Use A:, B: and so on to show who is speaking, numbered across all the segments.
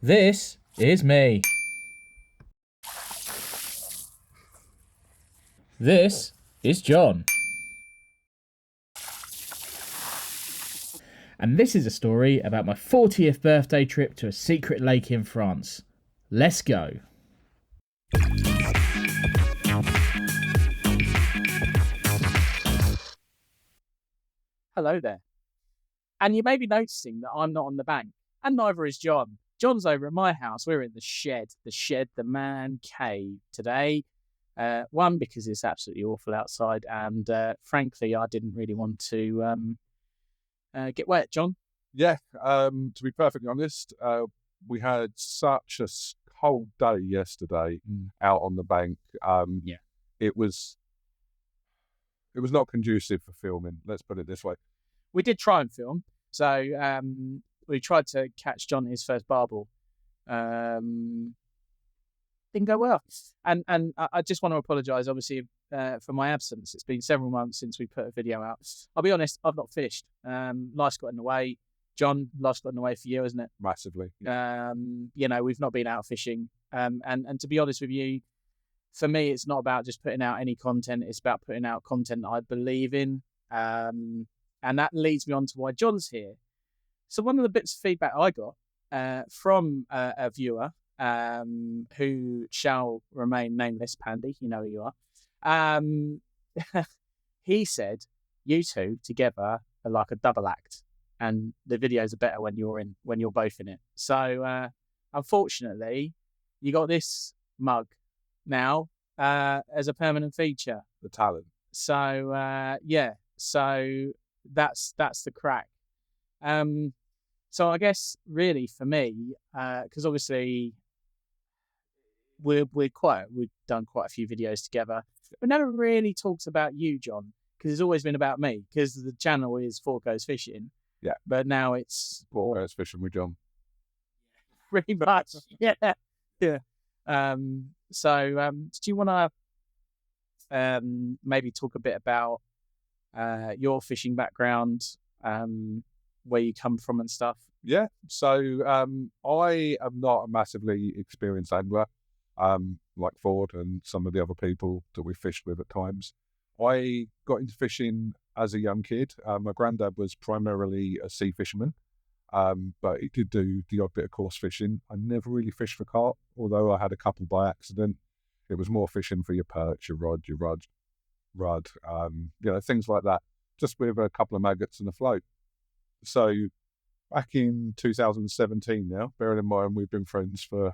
A: This is me. This is John. And this is a story about my 40th birthday trip to a secret lake in France. Let's go.
B: Hello there. And you may be noticing that I'm not on the bank, and neither is John. John's over at my house. We're in the shed, the man cave today. One, because it's absolutely awful outside, and frankly, I didn't really want to get wet, John.
C: Yeah, to be perfectly honest, we had such a cold day yesterday out on the bank. It was not conducive for filming, let's put it this way.
B: We did try and film. So we tried to catch John his first barbel. Didn't go well. And I just want to apologise, obviously, for my absence. It's been several months since we put a video out. I'll be honest, I've not fished. Life's got in the way. John, life's got in the way for you, isn't it?
C: Massively.
B: We've not been out fishing. And to be honest with you, for me, it's not about just putting out any content. It's about putting out content that I believe in. And that leads me on to why John's here. So one of the bits of feedback I got from a viewer who shall remain nameless, Pandy, you know who you are. He said, you two together are like a double act, and the videos are better when you're both in it. So unfortunately, you got this mug now as a permanent feature.
C: The talent.
B: So so that's the crack. So I guess really for me, because obviously we've done quite a few videos together, but never really talked about you, John, because it's always been about me, because the channel is Four Goes Fishing.
C: Yeah.
B: But now it's
C: Four Goes Fishing with John.
B: Pretty much. Yeah. Yeah. So do you want to maybe talk a bit about your fishing background, where you come from and stuff?
C: Yeah, so I am not a massively experienced angler, like Ford and some of the other people that we fished with at times. I got into fishing as a young kid. My granddad was primarily a sea fisherman, but he did do the odd bit of coarse fishing. I never really fished for carp, although I had a couple by accident. It was more fishing for your perch, your rod, things like that, just with a couple of maggots and a float. So back in 2017 now, bearing in mind we've been friends for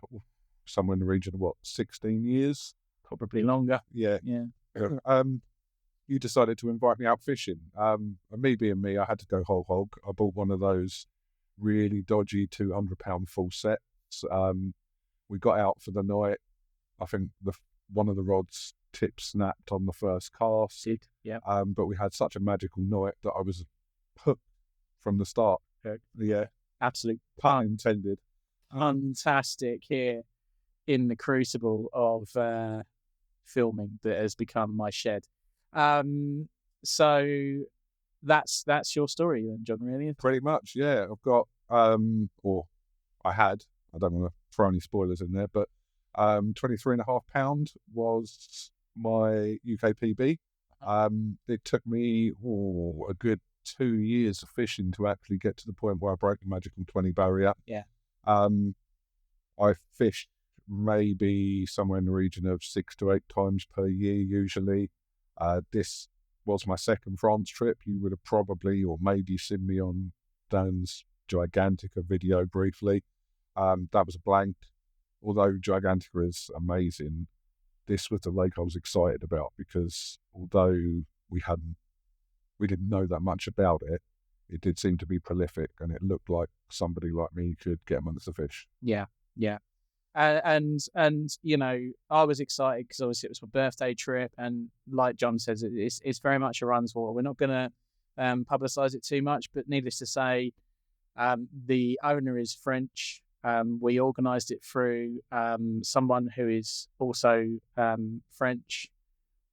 C: somewhere in the region of 16 years?
B: Probably longer.
C: Yeah. You decided to invite me out fishing. And me being me, I had to go whole hog. I bought one of those really dodgy 200-pound full sets. We got out for the night. I think one of the rods tip snapped on the first cast.
B: Yeah.
C: But we had such a magical night that I was hooked from the start. Yeah.
B: Absolute
C: pun intended.
B: Fantastic here in the crucible of filming that has become my shed. So that's your story then, John, really?
C: Pretty much, yeah. I've got or I had, I don't want to throw any spoilers in there, but 23.5 pound was my UK PB. It took me a good 2 years of fishing to actually get to the point where I broke the magical 20 barrier.
B: Yeah.
C: I fished maybe somewhere in the region of 6 to 8 times per year usually. This was my second France trip. You would have probably or maybe seen me on Dan's Gigantica video briefly. That was a blank. Although Gigantica is amazing, this was the lake I was excited about, because although we didn't know that much about it, it did seem to be prolific, and it looked like somebody like me could get amongst the fish.
B: Yeah. And I was excited because obviously it was my birthday trip, and like John says, it's very much a runs water. We're not going to publicise it too much, but needless to say, the owner is French. We organised it through someone who is also French.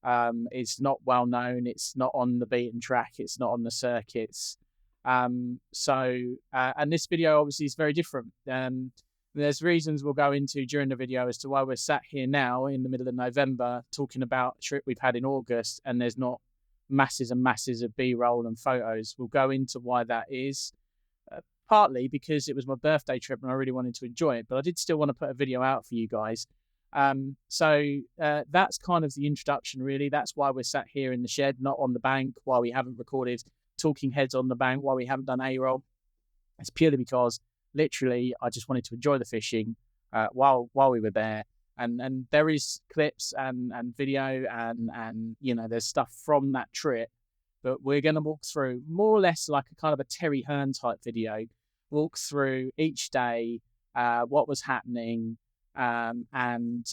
B: It's not well known. It's not on the beaten track. It's not on the circuits. And this video obviously is very different. There's reasons we'll go into during the video as to why we're sat here now in the middle of November talking about a trip we've had in August, and there's not masses and masses of B-roll and photos. We'll go into why that is. Partly because it was my birthday trip and I really wanted to enjoy it, but I did still want to put a video out for you guys. So that's kind of the introduction, really. That's why we're sat here in the shed, not on the bank, why we haven't recorded talking heads on the bank, why we haven't done A-roll. It's purely because literally I just wanted to enjoy the fishing while we were there. And there is clips and video and there's stuff from that trip, but we're going to walk through more or less like a kind of a Terry Hearn type video, walk through each day, what was happening, and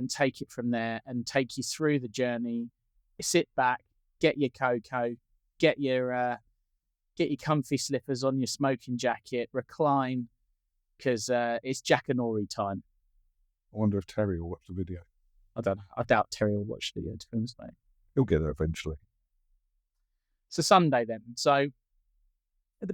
B: take it from there and take you through the journey. Sit back, get your cocoa, get your comfy slippers on, your smoking jacket, recline, because it's Jackanory time.
C: I wonder if Terry will watch the video.
B: I don't know. I doubt Terry will watch the video, to be honest, mate.
C: He'll get there eventually.
B: So Sunday then. So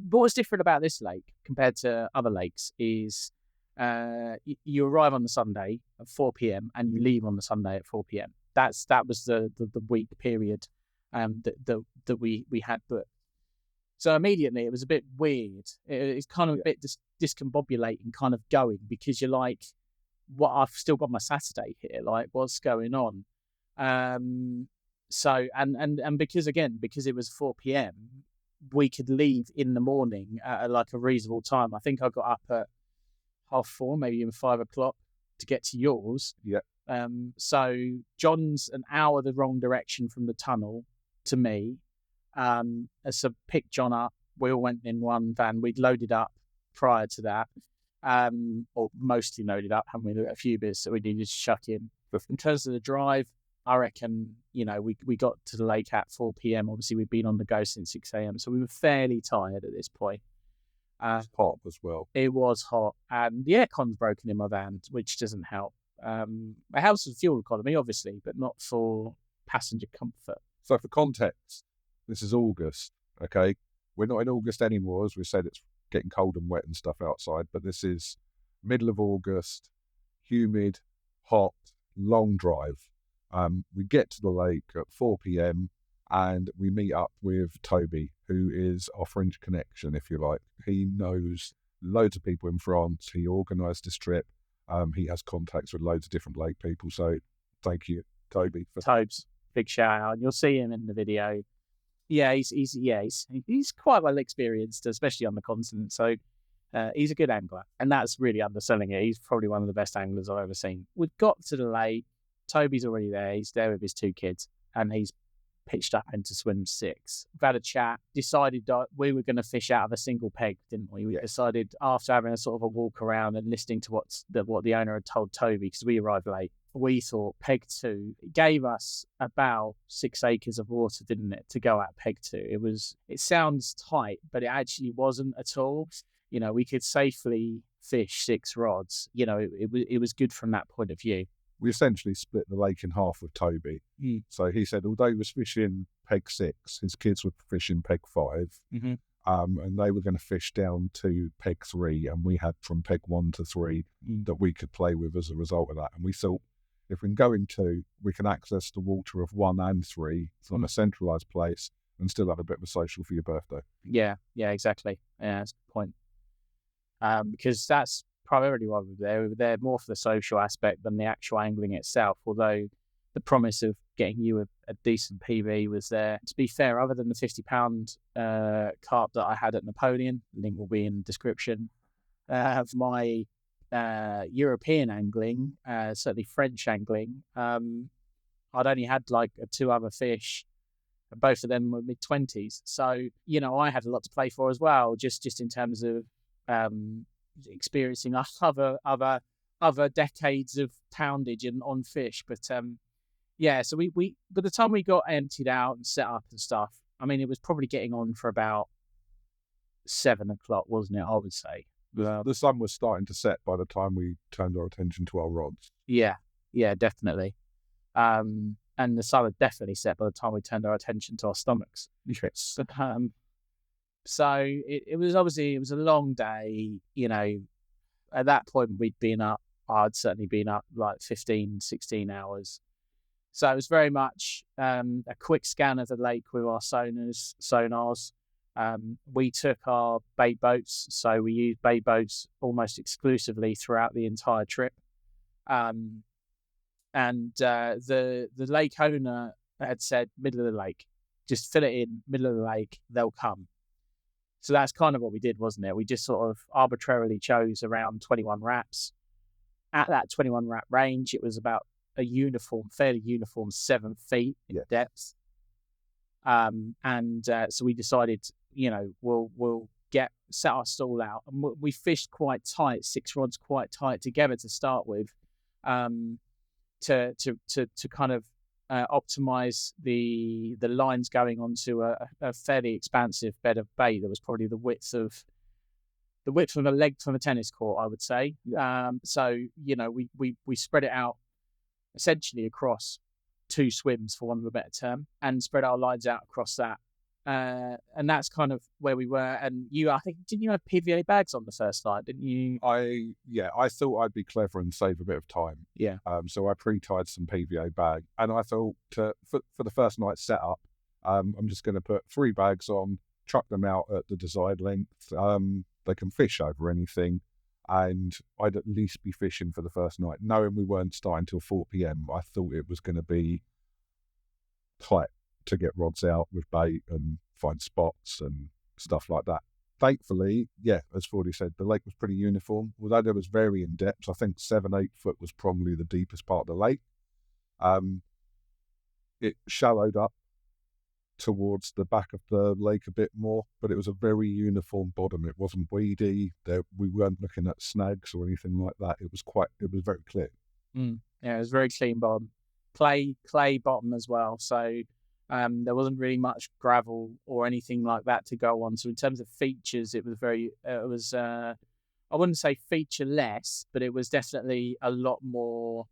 B: what's different about this lake compared to other lakes is you arrive on the Sunday at 4 p.m. and you leave on the Sunday at 4 p.m. That was the week period that we had booked. So immediately it was a bit weird. It's kind of a bit discombobulating kind of going, because you're like, what, I've still got my Saturday here, like what's going on? So and because it was 4 p.m, we could leave in the morning at like a reasonable time. I think I got up at 4:30, maybe even 5 o'clock to get to yours.
C: Yeah.
B: So John's an hour the wrong direction from the tunnel to me. So picked John up. We all went in one van. We'd loaded up prior to that, or mostly loaded up, haven't we? A few bits that we needed to chuck in. But in terms of the drive, I reckon, we got to the lake at 4 p.m. Obviously, we'd been on the go since 6 a.m. So we were fairly tired at this point.
C: It's hot as well.
B: It was hot. And the aircon's broken in my van, which doesn't help. It helps with fuel economy, obviously, but not for passenger comfort.
C: So for context, this is August, okay? We're not in August anymore. As we said, it's getting cold and wet and stuff outside, but this is middle of August, humid, hot, long drive. We get to the lake at 4 p.m. and we meet up with Toby, who is our fringe connection, if you like. He knows loads of people in France. He organised this trip. He has contacts with loads of different lake people. So thank you, Toby.
B: Tobes, big shout out. You'll see him in the video. Yeah, he's quite well experienced, especially on the continent. So he's a good angler, and that's really underselling it. He's probably one of the best anglers I've ever seen. We've got to the lake. Toby's already there. He's there with his 2 kids, and he's pitched up into swim 6. We've had a chat, decided that we were going to fish out of a single peg, didn't we? We decided, after having a sort of a walk around and listening to what the owner had told Toby, because we arrived late, we thought peg 2 gave us about 6 acres of water, didn't it, to go at peg 2. It sounds tight, but it actually wasn't at all. We could safely fish 6 rods. It was good from that point of view.
C: We essentially split the lake in half with Toby. So he said, although he was fishing peg 6, his kids were fishing peg 5, and they were going to fish down to peg 3, and we had from peg 1 to 3 that we could play with as a result of that. And we thought, if we can go in 2, we can access the water of 1 and 3 from a centralised place and still have a bit of a social for your birthday.
B: Yeah, exactly. Yeah, that's a good point. Because that's primarily why we were there. We were there more for the social aspect than the actual angling itself, although the promise of getting you a decent PB was there. To be fair, other than the £50 carp that I had at Napoleon, link will be in the description, my European angling, certainly French angling, I'd only had like 2 other fish. Both of them were mid-20s. So, I had a lot to play for as well, just in terms of experiencing other decades of poundage on fish. But so we by the time we got emptied out and set up and stuff, I mean, it was probably getting on for about 7 o'clock, wasn't it? I would say.
C: The sun was starting to set by the time we turned our attention to our rods.
B: Yeah, definitely. And the sun had definitely set by the time we turned our attention to our stomachs.
C: Yes.
B: So it was a long day, at that point I'd certainly been up like 15, 16 hours. So it was very much a quick scan of the lake with our sonars. We took our bait boats, so we used bait boats almost exclusively throughout the entire trip. And the lake owner had said, middle of the lake, just fill it in, middle of the lake, they'll come. So that's kind of what we did, wasn't it? We just sort of arbitrarily chose around 21 wraps. At that 21 wrap range, it was about fairly uniform 7 feet in depth. So we decided, we'll set our stall out, and we fished quite tight, 6 rods quite tight together to start with, to kind of optimize the lines going onto a fairly expansive bed of bait that was probably the width of a leg from a tennis court, I would say. So we spread it out essentially across 2 swims, for want of a better term, and spread our lines out across that. And that's kind of where we were. And I think, didn't you have PVA bags on the first night, didn't you?
C: I thought I'd be clever and save a bit of time.
B: Yeah.
C: So I pre-tied some PVA bag, and I thought for the first night setup, I'm just going to put 3 bags on, chuck them out at the desired length. They can fish over anything, and I'd at least be fishing for the first night. Knowing we weren't starting till 4 p.m, I thought it was going to be tight to get rods out with bait and find spots and stuff like that. Thankfully, as Fordy said, the lake was pretty uniform. Although there was varying depths, I think 7-8 foot was probably the deepest part of the lake. It shallowed up towards the back of the lake a bit more, but it was a very uniform bottom. It wasn't weedy. We weren't looking at snags or anything like that. It was very clear.
B: Yeah, it was very clean bottom, clay bottom as well. So there wasn't really much gravel or anything like that to go on. So in terms of features, it was I wouldn't say feature less, but it was definitely a lot more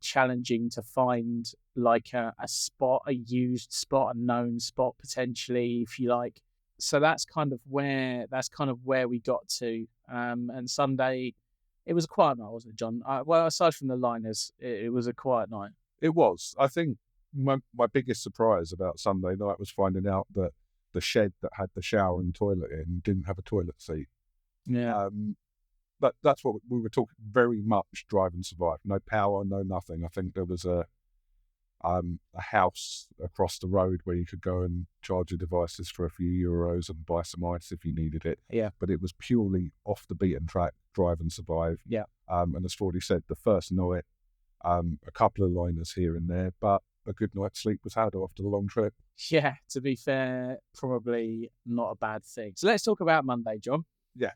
B: challenging to find, like a spot, a used spot, a known spot potentially, if you like. So that's kind of where we got to. And Sunday, it was a quiet night, wasn't it, John? Well, aside from the liners, it was a quiet night.
C: It was. I think my biggest surprise about Sunday night was finding out that the shed that had the shower and toilet in didn't have a toilet seat.
B: Yeah.
C: But that's what we were talking, very much drive and survive. No power, no nothing. I think there was a house across the road where you could go and charge your devices for a few euros and buy some ice if you needed it.
B: Yeah.
C: But it was purely off the beaten track, drive and survive.
B: Yeah.
C: And as Fordy said, the first night, a couple of liners here and there, but a good night's sleep was had after the long trip.
B: Yeah, to be fair, probably not a bad thing. So let's talk about Monday, John.
C: Yeah.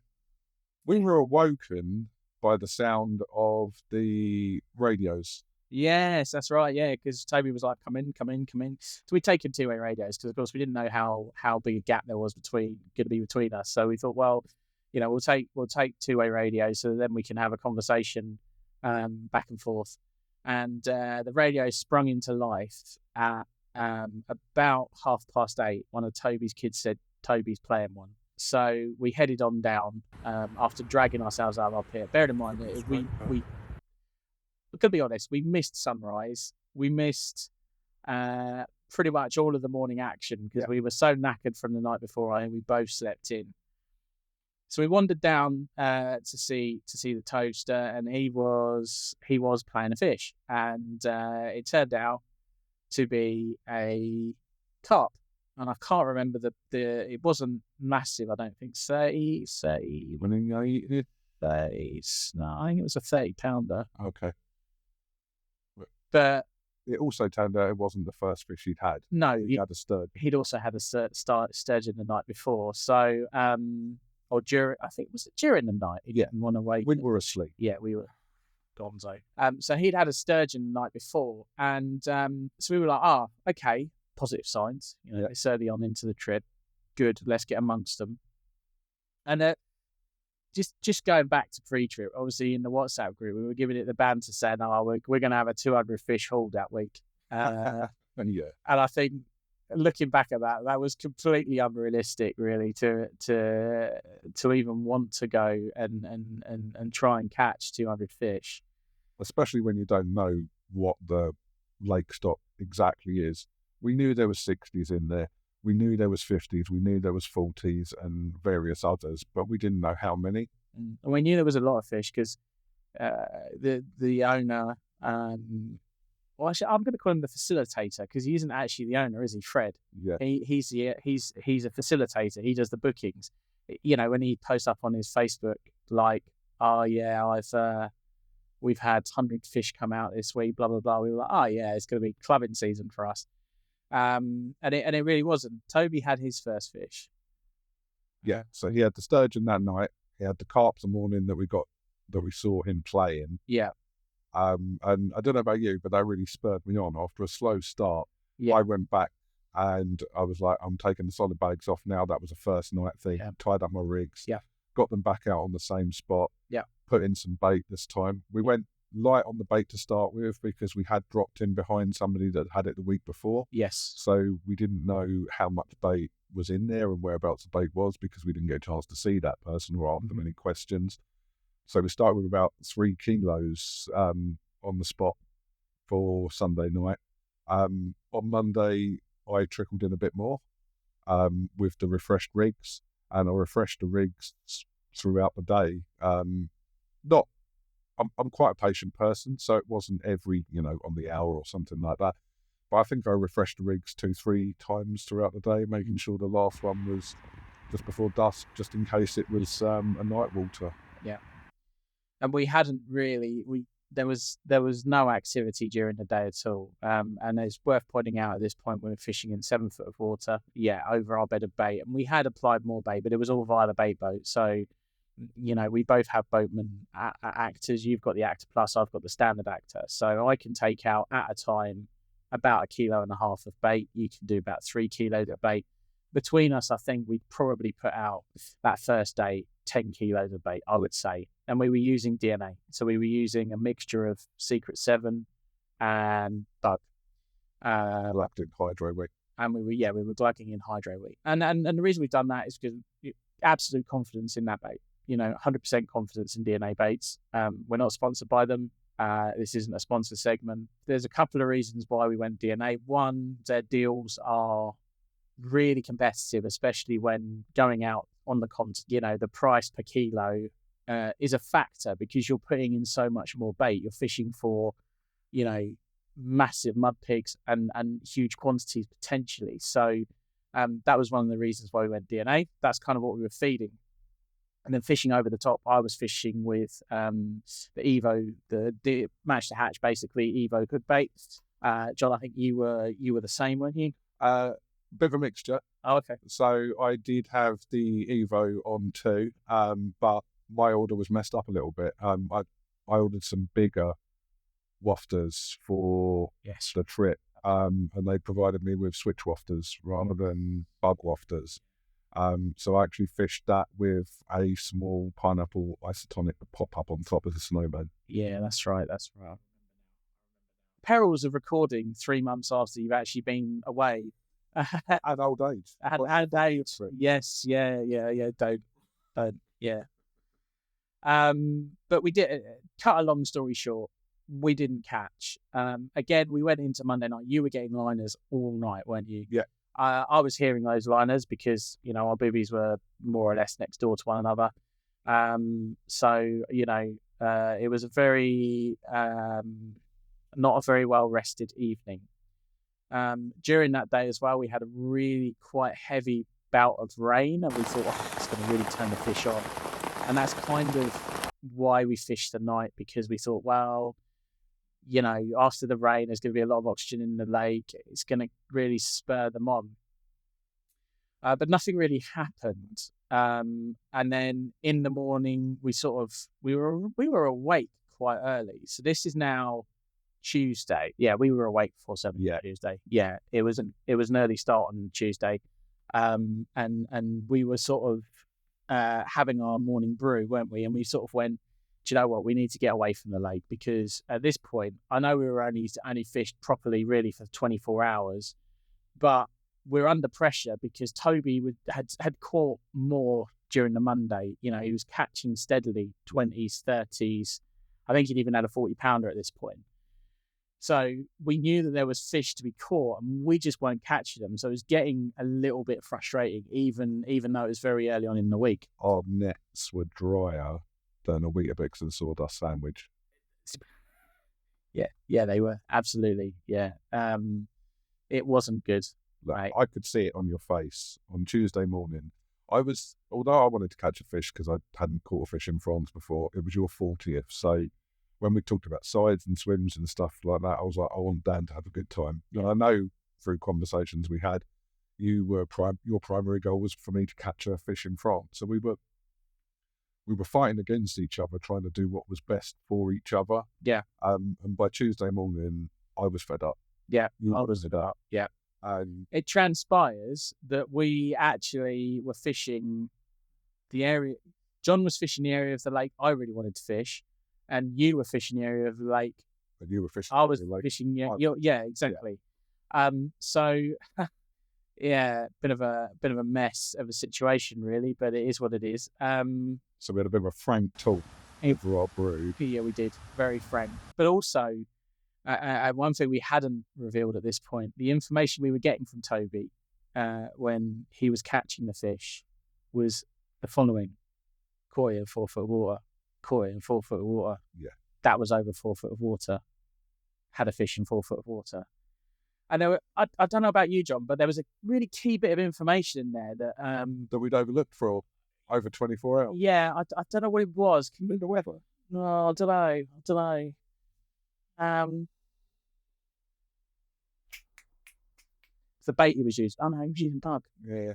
C: We were awoken by the sound of the radios.
B: Yes, that's right. Yeah, because Toby was like, "Come in." So we taken 2-way radios because, of course, we didn't know how big a gap there was going to be between us. So we thought, well, we'll take 2-way radios so then we can have a conversation back and forth. And the radio sprung into life at about 8:30. One of Toby's kids said Toby's playing one. So we headed on down after dragging ourselves out of our pit. Bear in mind that we could be honest, we missed sunrise. We missed pretty much all of the morning action because we were so knackered from the night before, and we both slept in. So we wandered down to see the toaster, and he was playing a fish, and it turned out to be a carp. And I can't remember it wasn't massive, I don't think. 30, when I eat it, 30, no, I think it was a 30-pounder.
C: Okay.
B: But
C: it also turned out it wasn't the first fish he'd had.
B: No.
C: He had a sturgeon.
B: He'd also had a sturgeon the night before. So, I think, was it during the night? He didn't want to wait.
C: We were asleep.
B: Yeah, we were gonzo. So he'd had a sturgeon the night before. And so we were like, okay. Positive signs, it's early on into the trip. Good, let's get amongst them. And just going back to pre-trip, obviously in the WhatsApp group, we were giving it the banter saying, we're going to have a 200 fish haul that week. And I think looking back at that, that was completely unrealistic, really, to even want to go and try and catch 200 fish.
C: Especially when you don't know what the lake stock exactly is. We knew there was 60s in there. We knew there was 50s. We knew there was 40s and various others, but we didn't know how many.
B: And we knew there was a lot of fish because the owner, well, actually, I'm going to call him the facilitator because he isn't actually the owner, is he, Fred?
C: Yeah.
B: He's a facilitator. He does the bookings. You know, when he posts up on his Facebook, like, oh yeah, we've had 100 fish come out this week, blah blah blah. We were like, oh yeah, it's going to be clubbing season for us. And it really wasn't. Toby had his first fish.
C: Yeah, so he had the sturgeon that night. He had the carp the morning that we saw him playing.
B: Yeah.
C: And I don't know about you, but that really spurred me on. After a slow start,
B: Yeah.
C: I went back and I was like, I'm taking the solid bags off now. That was a first night thing.
B: Yeah.
C: Tied up my rigs.
B: Yeah.
C: Got them back out on the same spot.
B: Yeah.
C: Put in some bait this time. We went light on the bait to start with because we had dropped in behind somebody that had it the week before.
B: Yes.
C: So we didn't know how much bait was in there and whereabouts the bait was because we didn't get a chance to see that person or ask them any questions. So we started with about 3 kilos on the spot for Sunday night. On Monday, I trickled in a bit more with the refreshed rigs, and I refreshed the rigs throughout the day. I'm quite a patient person, so it wasn't every, on the hour or something like that. But I think I refreshed the rigs 2-3 times throughout the day, making sure the last one was just before dusk, just in case it was a night water.
B: Yeah. And we hadn't really, there was no activity during the day at all. And it's worth pointing out at this point, we were fishing in 7 foot of water, over our bed of bait. And we had applied more bait, but it was all via the bait boat. So, we both have boatman actors. You've got the Actor Plus, I've got the standard Actor. So I can take out at a time about 1.5 kilos of bait. You can do about 3 kilos of bait. Between us, I think we probably put out that first day 10 kilos of bait, I would say. And we were using DNA. So we were using a mixture of Secret 7 and bug.
C: Lactic hydro weight.
B: And we were glugging in hydro weight. And the reason we've done that is because absolute confidence in that bait. 100% confidence in DNA baits. We're not sponsored by them. This isn't a sponsor segment. There's a couple of reasons why we went DNA. One, their deals are really competitive, especially when going out on the the price per kilo is a factor because you're putting in so much more bait. You're fishing for, massive mud pigs and huge quantities potentially. So that was one of the reasons why we went DNA. That's kind of what we were feeding. And then fishing over the top, I was fishing with the Evo, the match to hatch, basically Evo cook bait. John, I think you were the same, weren't you?
C: Bit of a mixture.
B: Oh, okay.
C: So I did have the Evo on too, but my order was messed up a little bit. I ordered some bigger wafters for the trip, and they provided me with switch wafters rather than bug wafters. So I actually fished that with a small pineapple isotonic pop up on top of the snowman.
B: Yeah, that's right. Perils of recording 3 months after you've actually been away.
C: At old age.
B: At age. Yes, yeah. Don't, yeah. But we did, cut a long story short, we didn't catch. Again, we went into Monday night. You were getting liners all night, weren't you?
C: Yeah.
B: I was hearing those liners because, our boobies were more or less next door to one another. So, it was a very, not a very well rested evening. During that day as well, we had a really quite heavy bout of rain and we thought, it's going to really turn the fish on. And that's kind of why we fished the night, because we thought, well, after the rain, there's going to be a lot of oxygen in the lake. It's going to really spur them on. But nothing really happened. And then in the morning, we were awake quite early. So this is now Tuesday. Yeah, we were awake before 7 Tuesday. Yeah, it was an early start on Tuesday. And we were sort of having our morning brew, weren't we? And we sort of went, do you know what? We need to get away from the lake because at this point, I know we were only fished properly really for 24 hours, but we're under pressure because Toby had caught more during the Monday. You know, he was catching steadily 20s, 30s. I think he'd even had a 40-pounder at this point. So we knew that there was fish to be caught, and we just weren't catching them. So it was getting a little bit frustrating, even though it was very early on in the week.
C: Our nets were drier than a Weetabix and sawdust sandwich.
B: Yeah, they were absolutely. Yeah, it wasn't good. Right.
C: I could see it on your face on Tuesday morning. Although I wanted to catch a fish because I hadn't caught a fish in France before, it was your 40th. So when we talked about sides and swims and stuff like that, I was like, I want Dan to have a good time. And I know through conversations we had, your primary goal was for me to catch a fish in France. So we were fighting against each other, trying to do what was best for each other.
B: Yeah.
C: And by Tuesday morning, I was fed up.
B: Yeah.
C: I was fed up.
B: Yeah. It transpires that we actually were fishing the area. John was fishing the area of the lake I really wanted to fish, and you were fishing the area of the lake.
C: And you were fishing.
B: I was fishing. Yeah, exactly. Yeah. So, yeah, bit of a mess of a situation, really, but it is what it is.
C: So we had a bit of a frank talk over our brew.
B: Yeah, we did. Very frank, but also. One thing we hadn't revealed at this point, the information we were getting from Toby when he was catching the fish was the following: koi in 4 foot of water, koi in 4 foot of water.
C: Yeah.
B: That was over 4 foot of water. Had a fish in 4 foot of water. And there were, I don't know about you, John, but there was a really key bit of information in there that
C: we'd overlooked for over 24 hours.
B: Yeah, I don't know what it was.
C: Can you mean the weather?
B: No, I don't know. The bait he was using. Oh no, he was using bug.
C: Yeah.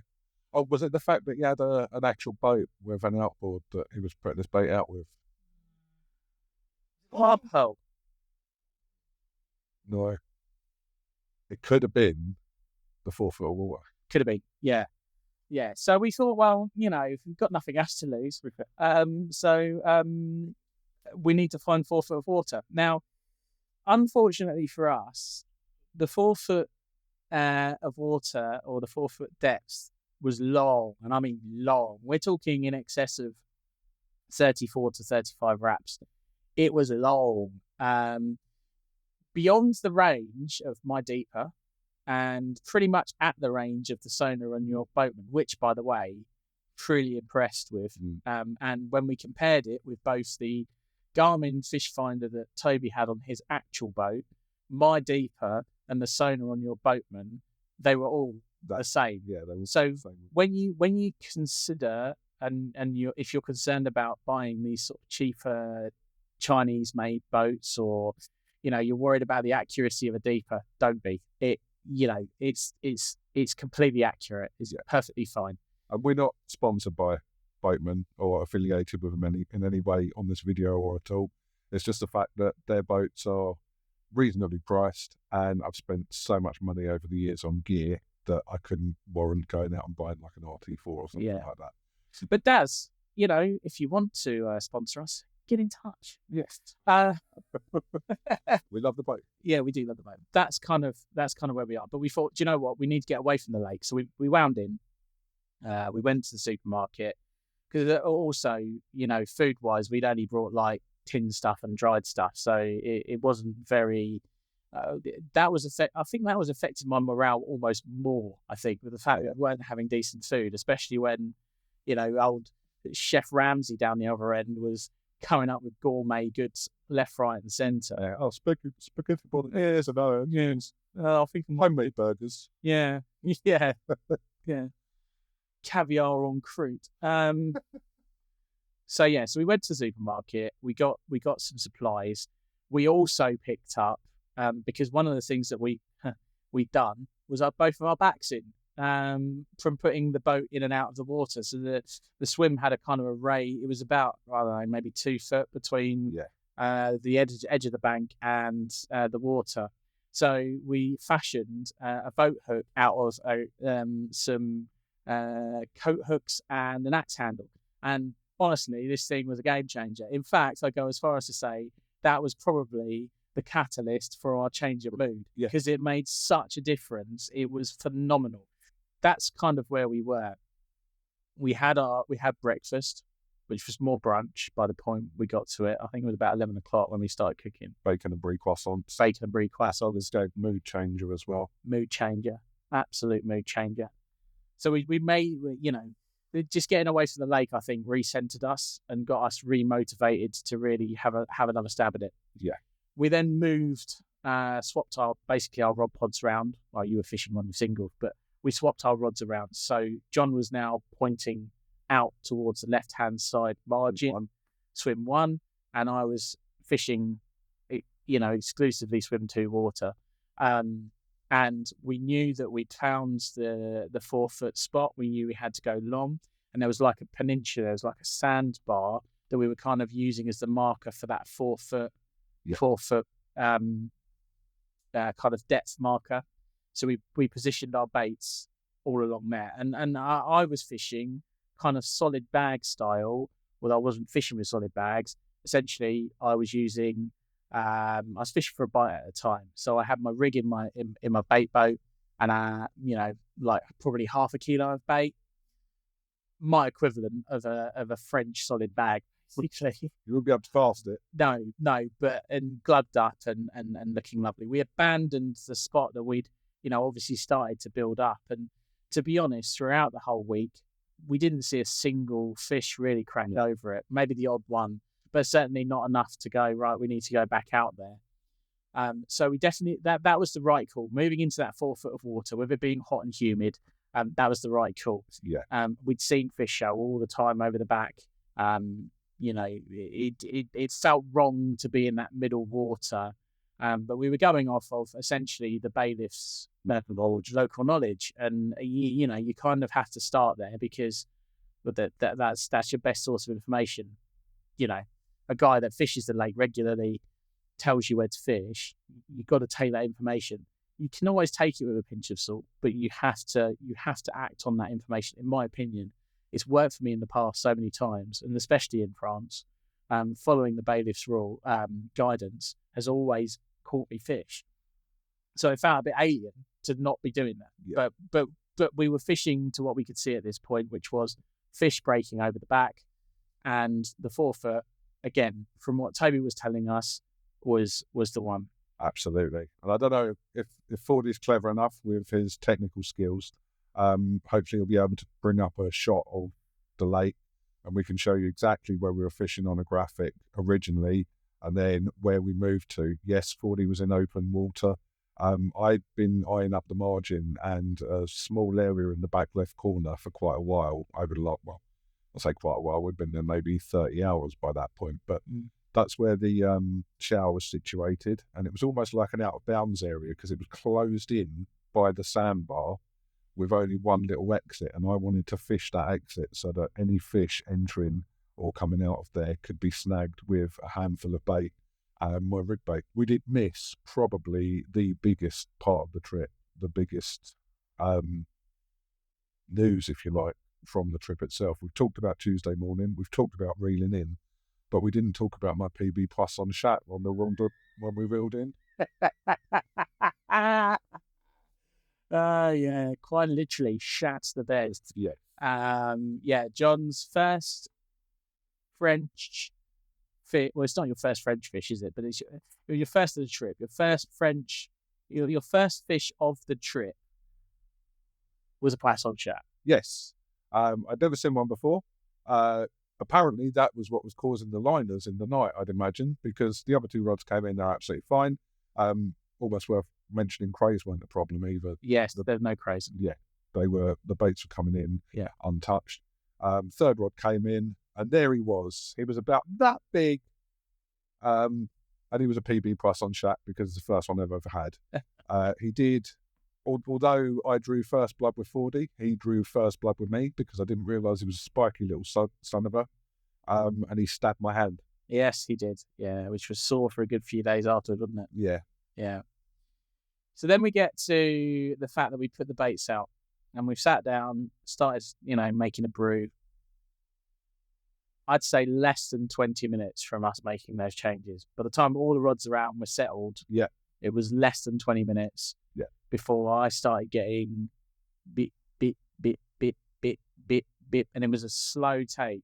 C: Oh, was it the fact that he had an actual boat with an outboard that he was putting this bait out with?
B: Carp.
C: No. It could have been the 4 foot of water.
B: Could have been, yeah. Yeah. So we thought, well, you know, we've got nothing else to lose. We need to find 4 foot of water. Now, unfortunately for us, the 4 foot of water, or the 4 foot depth, was long, and I mean long. We're talking in excess of 34 to 35 wraps. It was long, beyond the range of my deeper, and pretty much at the range of the sonar on your boatman, which, by the way, truly impressed with. And when we compared it with both the Garmin fish finder that Toby had on his actual boat, my deeper, and the sonar on your boatman, they were all the same.
C: Yeah, they were
B: so
C: the same.
B: when you consider if you're concerned about buying these sort of cheaper Chinese made boats, or you're worried about the accuracy of a deeper, don't be. It's completely accurate. It's perfectly fine.
C: And we're not sponsored by Boatman or affiliated with them in any way on this video or at all. It's just the fact that their boats are reasonably priced, and I've spent so much money over the years on gear that I couldn't warrant going out and buying like an RT4 or something like that.
B: But Daz, if you want to sponsor us, get in touch.
C: Yes. We love the boat.
B: Yeah, we do love the boat. That's kind of where we are. But we thought, do you know what? We need to get away from the lake. So we wound in. We went to the supermarket, because also, food wise, we'd only brought like tin stuff and dried stuff, so it wasn't very. I think that was affecting my morale almost more. I think, with the fact that we weren't having decent food, especially when, old Chef Ramsay down the other end was coming up with gourmet goods left, right, and centre.
C: Yeah. Oh, spaghetti bolognese, another. Yes. I think homemade burgers.
B: Yeah. Yeah. Yeah. Caviar on croûte. So we went to the supermarket. We got some supplies. We also picked up, because one of the things that we'd done was both of our backs in, from putting the boat in and out of the water. So the swim had a kind of array. It was about, I don't know, maybe 2 foot between the edge of the bank and the water. So we fashioned a boat hook out of some coat hooks and an axe handle. And honestly, this thing was a game changer. In fact, I go as far as to say that was probably the catalyst for our change of mood, because it made such a difference. It was phenomenal. that's kind of where we were. We had breakfast, which was more brunch by the point we got to it. I think it was about 11 o'clock when we started cooking.
C: Bacon and brie croissants.
B: Bacon and brie croissants.
C: Was a mood changer as well.
B: Mood changer. Absolute mood changer. So we made, just getting away from the lake, I think, recentered us and got us remotivated to really have another stab at it.
C: Yeah.
B: We then moved, swapped our rod pods around. Well, you were fishing on your single, but we swapped our rods around. So John was now pointing out towards the left-hand side margin, swim 1, and I was fishing, exclusively swim 2 water. And we knew that we'd found the 4-foot spot. We knew we had to go long, and there was like a peninsula, there was like a sandbar that we were kind of using as the marker for that 4-foot,
C: yeah.
B: 4-foot kind of depth marker. So we positioned our baits all along there, and I was fishing kind of solid bag style. Well, I wasn't fishing with solid bags. Essentially, I was using. I was fishing for a bite at a time, so I had my rig in my bait boat, and like probably half a kilo of bait, my equivalent of a French solid bag.
C: You wouldn't be able to cast it.
B: No, but gloved up and looking lovely. We abandoned the spot that we'd obviously started to build up, and to be honest, throughout the whole week, we didn't see a single fish really crack over it. Maybe the odd one, but certainly not enough to go, right, we need to go back out there. So we definitely, that was the right call. Moving into that 4 foot of water, with it being hot and humid, that was the right call.
C: Yeah.
B: We'd seen fish show all the time over the back. It felt wrong to be in that middle water. But we were going off of essentially the bailiff's local knowledge. And, you kind of have to start there because that's your best source of information. A guy that fishes the lake regularly tells you where to fish. You've got to take that information. You can always take it with a pinch of salt, but you have to act on that information. In my opinion, it's worked for me in the past so many times, and especially in France. Following the bailiff's rule guidance has always caught me fish. So it felt a bit alien to not be doing that.
C: Yeah.
B: But we were fishing to what we could see at this point, which was fish breaking over the back, and the 4 foot. Again, from what Toby was telling us, was the one.
C: Absolutely. And I don't know if Fordy's clever enough with his technical skills. Hopefully he'll be able to bring up a shot of the lake, and we can show you exactly where we were fishing on a graphic originally, and then where we moved to. Yes, Fordy was in open water. I'd been eyeing up the margin and a small area in the back left corner for quite a while over the lot. Well, I'll say quite a while. We'd been there maybe 30 hours by that point, but that's where the shower was situated, and it was almost like an out of bounds area because it was closed in by the sandbar with only one little exit, and I wanted to fish that exit so that any fish entering or coming out of there could be snagged with a handful of bait and my rig bait. We did miss probably the biggest part of the trip, the biggest news, if you like, from the trip itself. We've talked about Tuesday morning, we've talked about reeling in, but we didn't talk about my PB plus on chat when we reeled in.
B: Yeah, quite literally shat the bed.
C: Yeah.
B: John's first French fish. Well, it's not your first French fish, is it? But it's your first of the trip. Your first your first fish of the trip was a poisson chat.
C: Yes. I'd never seen one before. Apparently that was what was causing the liners in the night, I'd imagine, because the other 2 rods came in, they're absolutely fine. Almost worth mentioning, crays weren't a problem either.
B: Yes, there's no crays.
C: Yeah, the baits were coming in untouched. 3rd rod came in, and there he was. He was about that big, and he was a PB plus on chat because it's the first one I've ever had. He did, although I drew first blood with Fordy, he drew first blood with me because I didn't realise he was a spiky little son of a, and he stabbed my hand.
B: Yes, he did. Yeah, which was sore for a good few days afterwards, wasn't it? Yeah. So then we get to the fact that we put the baits out, and we've sat down, started, making a brew. I'd say less than 20 minutes from us making those changes. By the time all the rods are out and we're settled, it was less than 20 minutes before I started getting bit, bit, bit, bit, bit, and it was a slow take.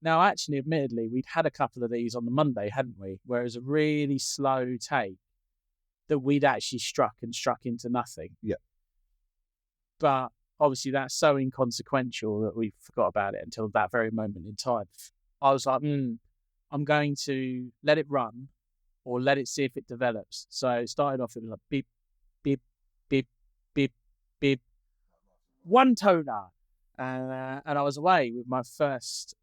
B: Now, actually, admittedly, we'd had a couple of these on the Monday, hadn't we? Where it was a really slow take that we'd actually struck into nothing.
C: Yeah.
B: But obviously, that's so inconsequential that we forgot about it until that very moment in time. I was like, I'm going to let it run or let it see if it develops. So it started off, it was like beep, beep, beep, beep, beep. One toner. And I was away with my first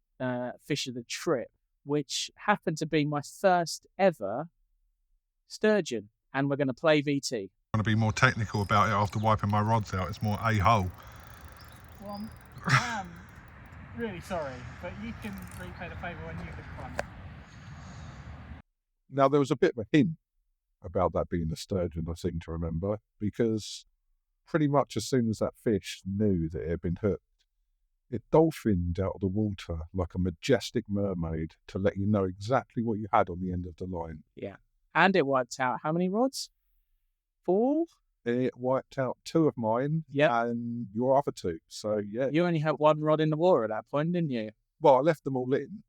B: fish of the trip, which happened to be my first ever sturgeon. And we're going to play VT.
C: I'm going to be more technical about it after wiping my rods out. It's more a hole.
A: Well, I am really sorry, but you can repay the favour when you can find it.
C: Now, there was a bit of a hint about that being a sturgeon, I seem to remember, because pretty much as soon as that fish knew that it had been hooked, it dolphined out of the water like a majestic mermaid to let you know exactly what you had on the end of the line.
B: Yeah. And it wiped out how many rods? 4?
C: It wiped out 2 of mine and your other 2. So, yeah.
B: You only had 1 rod in the water at that point, didn't you?
C: Well, I left them all in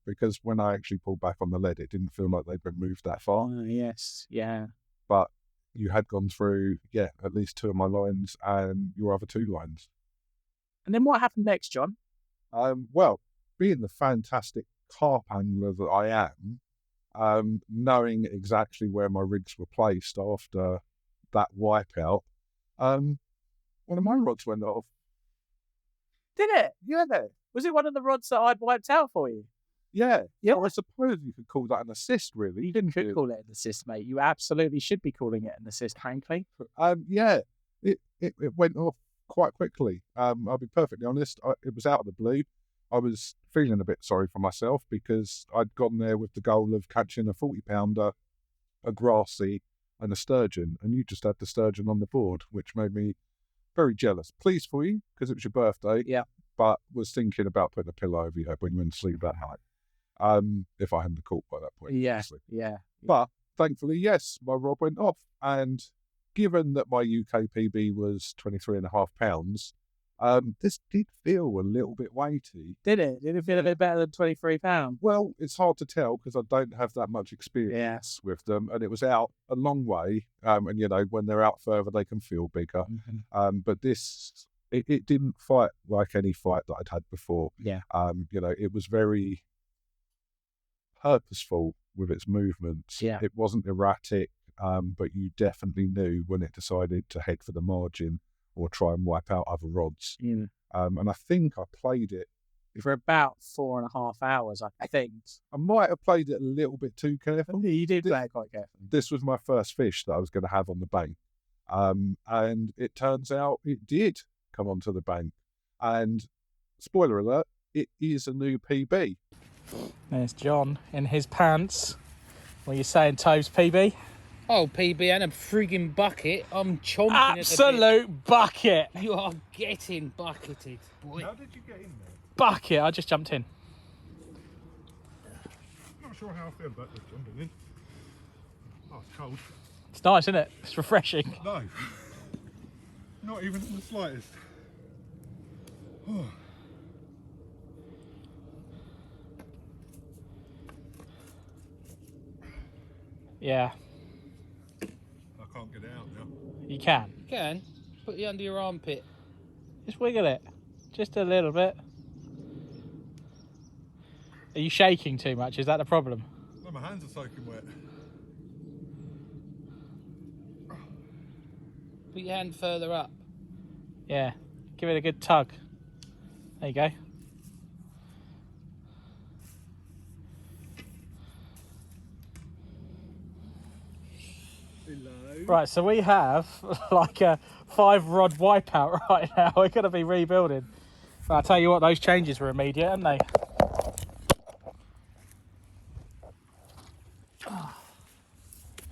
C: because when I actually pulled back on the lead, it didn't feel like they'd been moved that far.
B: Yes, yeah.
C: But you had gone through, at least 2 of my lines and your other 2 lines.
B: And then what happened next, John?
C: Well, being the fantastic carp angler that I am, knowing exactly where my rigs were placed after that wipeout, one of my rods went off.
B: Did it?
C: Yeah.
B: Was it one of the rods that I'd wiped out for you?
C: Yeah.
B: Yeah.
C: So I suppose you could call that an assist, really.
B: You could call it an assist, mate. You absolutely should be calling it an assist, frankly.
C: Yeah. It went off quite quickly. I'll be perfectly honest. It was out of the blue. I was feeling a bit sorry for myself because I'd gone there with the goal of catching a 40-pounder, a grassy, and a sturgeon, and you just had the sturgeon on the board, which made me very jealous. Pleased for you because it was your birthday.
B: Yeah.
C: But was thinking about putting a pillow over your head when you went to sleep that night. If I hadn't caught by that point.
B: Yeah.
C: Obviously.
B: Yeah.
C: But thankfully, yes, my rod went off, and given that my UK PB was 23.5 pounds, this did feel a little bit weighty.
B: Did it? Did it feel a bit better than £23?
C: Well, it's hard to tell because I don't have that much experience with them, and it was out a long way. And when they're out further, they can feel bigger.
B: Mm-hmm.
C: But this, it didn't fight like any fight that I'd had before.
B: Yeah.
C: It was very purposeful with its movements.
B: Yeah.
C: It wasn't erratic, but you definitely knew when it decided to head for the margin or try and wipe out other rods.
B: Mm.
C: And I think I played it
B: for about 4.5 hours, I think.
C: I might have played it a little bit too carefully.
B: You did play it quite carefully.
C: This was my first fish that I was going to have on the bank. And it turns out it did come onto the bank. And spoiler alert, it is a new PB.
A: There's John in his pants. What are you saying, Toves PB?
D: Oh, PB and a frigging bucket. I'm chomping
A: Absolute bucket.
D: at the bit. You are getting bucketed, boy.
C: How did you get in there?
A: Bucket. I just jumped in.
C: I'm not sure how I feel about this jumping in. Oh, it's cold.
A: It's nice, isn't it? It's refreshing.
C: No. Not even in the slightest. Oh.
A: Yeah,
C: I can't get it out now.
A: you can.
D: You can. Put it under your armpit.
A: Just wiggle it. Just a little bit. Are you shaking too much? Is that the problem?
C: No, my hands are soaking wet.
D: Put your hand further up.
A: Yeah. Give it a good tug. There you go. Right, so we have like a 5-rod wipeout right now. We're going to be rebuilding. But I'll tell you what, those changes were immediate, aren't they?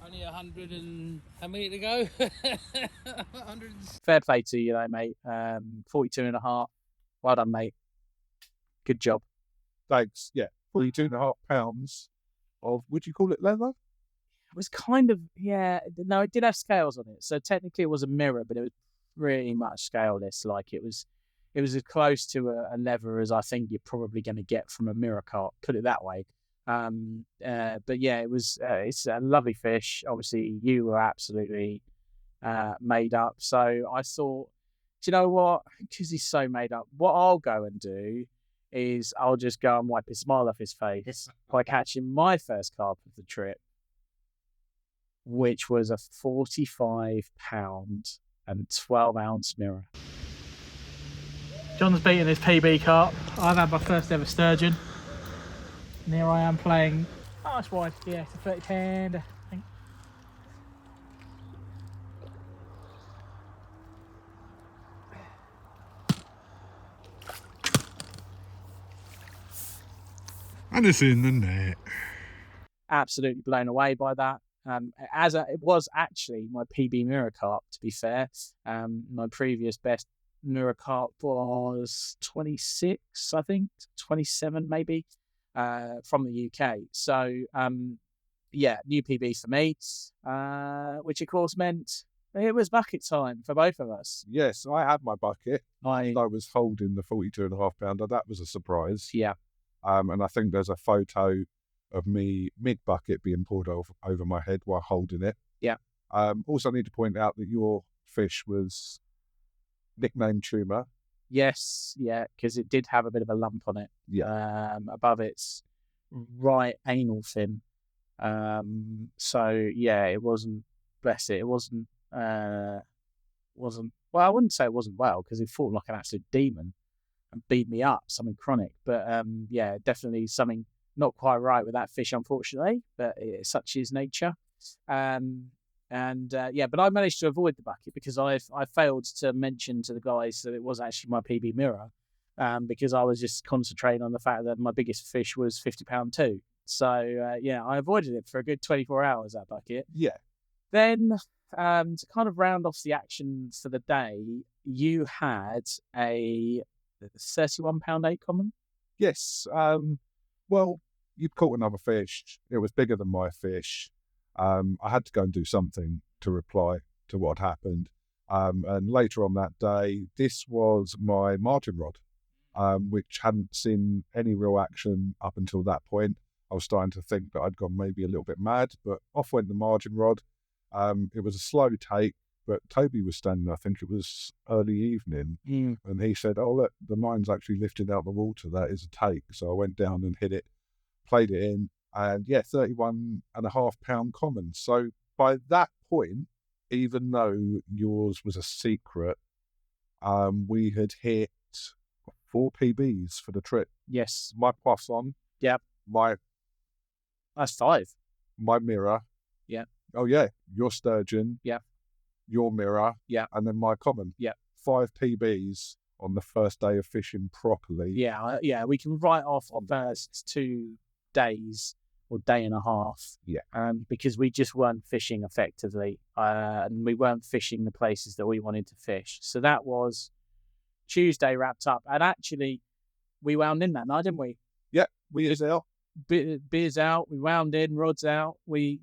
D: Only 100 and... How many to go? 100
B: Fair play to you, though, mate. 42.5. Well done, mate. Good job.
C: Thanks. Yeah, 42.5 pounds of, would you call it leather?
B: It was kind of, no, it did have scales on it. So technically it was a mirror, but it was pretty much scaleless. Like it was as close to a lever as I think you're probably going to get from a mirror carp, put it that way. But yeah, it's a lovely fish. Obviously, you were absolutely made up. So I thought, do you know what? Because he's so made up, what I'll go and do is I'll just go and wipe a smile off his face by catching my first carp of the trip, which was a 45-pound and 12-ounce mirror.
A: John's beating his PB carp. I've had my first ever sturgeon. And here I am playing. Oh, it's wide. Yeah, it's a 30 pound, I think.
C: And it's in the net.
B: Absolutely blown away by that. It was actually my PB mirror carp, to be fair. My previous best mirror carp was 26, I think, 27 maybe, from the UK. So, yeah, new PB for me, which of course meant it was bucket time for both of us.
C: Yes, I had my bucket.
B: I
C: was holding the 42.5 pounder. That was a surprise.
B: Yeah.
C: And I think there's a photo of me mid-bucket being poured over my head while holding it.
B: Yeah.
C: Also need to point out that your fish was nicknamed Tumour.
B: Yes, yeah, because it did have a bit of a lump on it.
C: Yeah.
B: Above its right anal fin. So yeah, it wasn't, bless it, it wasn't well, I wouldn't say it wasn't well, because it fought like an absolute demon and beat me up, something chronic. But yeah, definitely something not quite right with that fish, unfortunately, but such is nature. Yeah, but I managed to avoid the bucket because I failed to mention to the guys that it was actually my PB mirror, because I was just concentrating on the fact that my biggest fish was 50 pound too. So yeah, I avoided it for a good 24 hours, that bucket.
C: Yeah.
B: Then to kind of round off the action for the day, you had a 31 pound 8 common.
C: Yes. Well, you'd caught another fish. It was bigger than my fish. I had to go and do something to reply to what happened. And later on that day, this was my margin rod, which hadn't seen any real action up until that point. I was starting to think that I'd gone maybe a little bit mad, but off went the margin rod. It was a slow take, but Toby was standing, I think it was early evening, and he said, "Oh, look, the line's actually lifted out the water. That is a take." So I went down and hit it, played it in, and yeah, 31.5 pound common. So by that point, even though yours was a secret, we had hit 4 PBs for the trip.
B: Yes.
C: My poisson.
B: Yep. That's 5.
C: My mirror.
B: Yeah.
C: Oh yeah, your sturgeon.
B: Yeah.
C: Your mirror.
B: Yeah.
C: And then my common.
B: Yeah.
C: 5 PBs on the first day of fishing properly.
B: Yeah, yeah, we can write off our first 2 days or day and a half.
C: Yeah.
B: Because we just weren't fishing effectively, and we weren't fishing the places that we wanted to fish. So that was Tuesday wrapped up, and actually we wound in that night, didn't we?
C: Yeah, we was out.
B: Beers out, we wound in, rods out. We,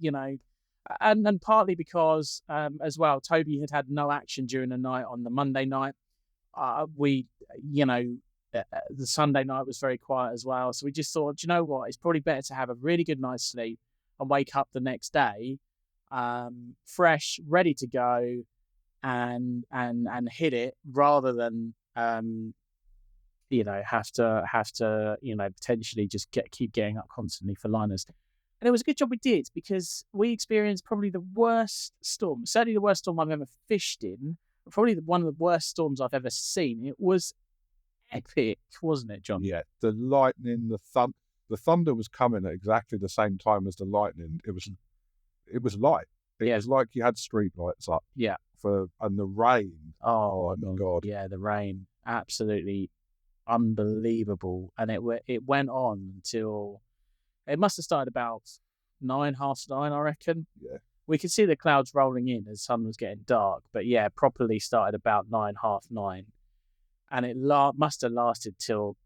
B: and partly because as well, Toby had no action during the night on the Monday night. The Sunday night was very quiet as well. So we just thought, do you know what? It's probably better to have a really good night's sleep and wake up the next day, fresh, ready to go, and hit it, rather than have to potentially just keep getting up constantly for liners. And it was a good job we did, because we experienced probably the worst storm, certainly the worst storm I've ever fished in, probably one of the worst storms I've ever seen. It was epic, wasn't it, John?
C: Yeah, the lightning, the thunder was coming at exactly the same time as the lightning. It was light. It was like you had street lights up.
B: Yeah.
C: And the rain.
B: Oh
C: my God.
B: Yeah, the rain, absolutely unbelievable. And it went on until it must have started about 9, 9:30, I reckon.
C: Yeah.
B: We could see the clouds rolling in as the sun was getting dark, but yeah, properly started about 9, 9:30, and it must have lasted till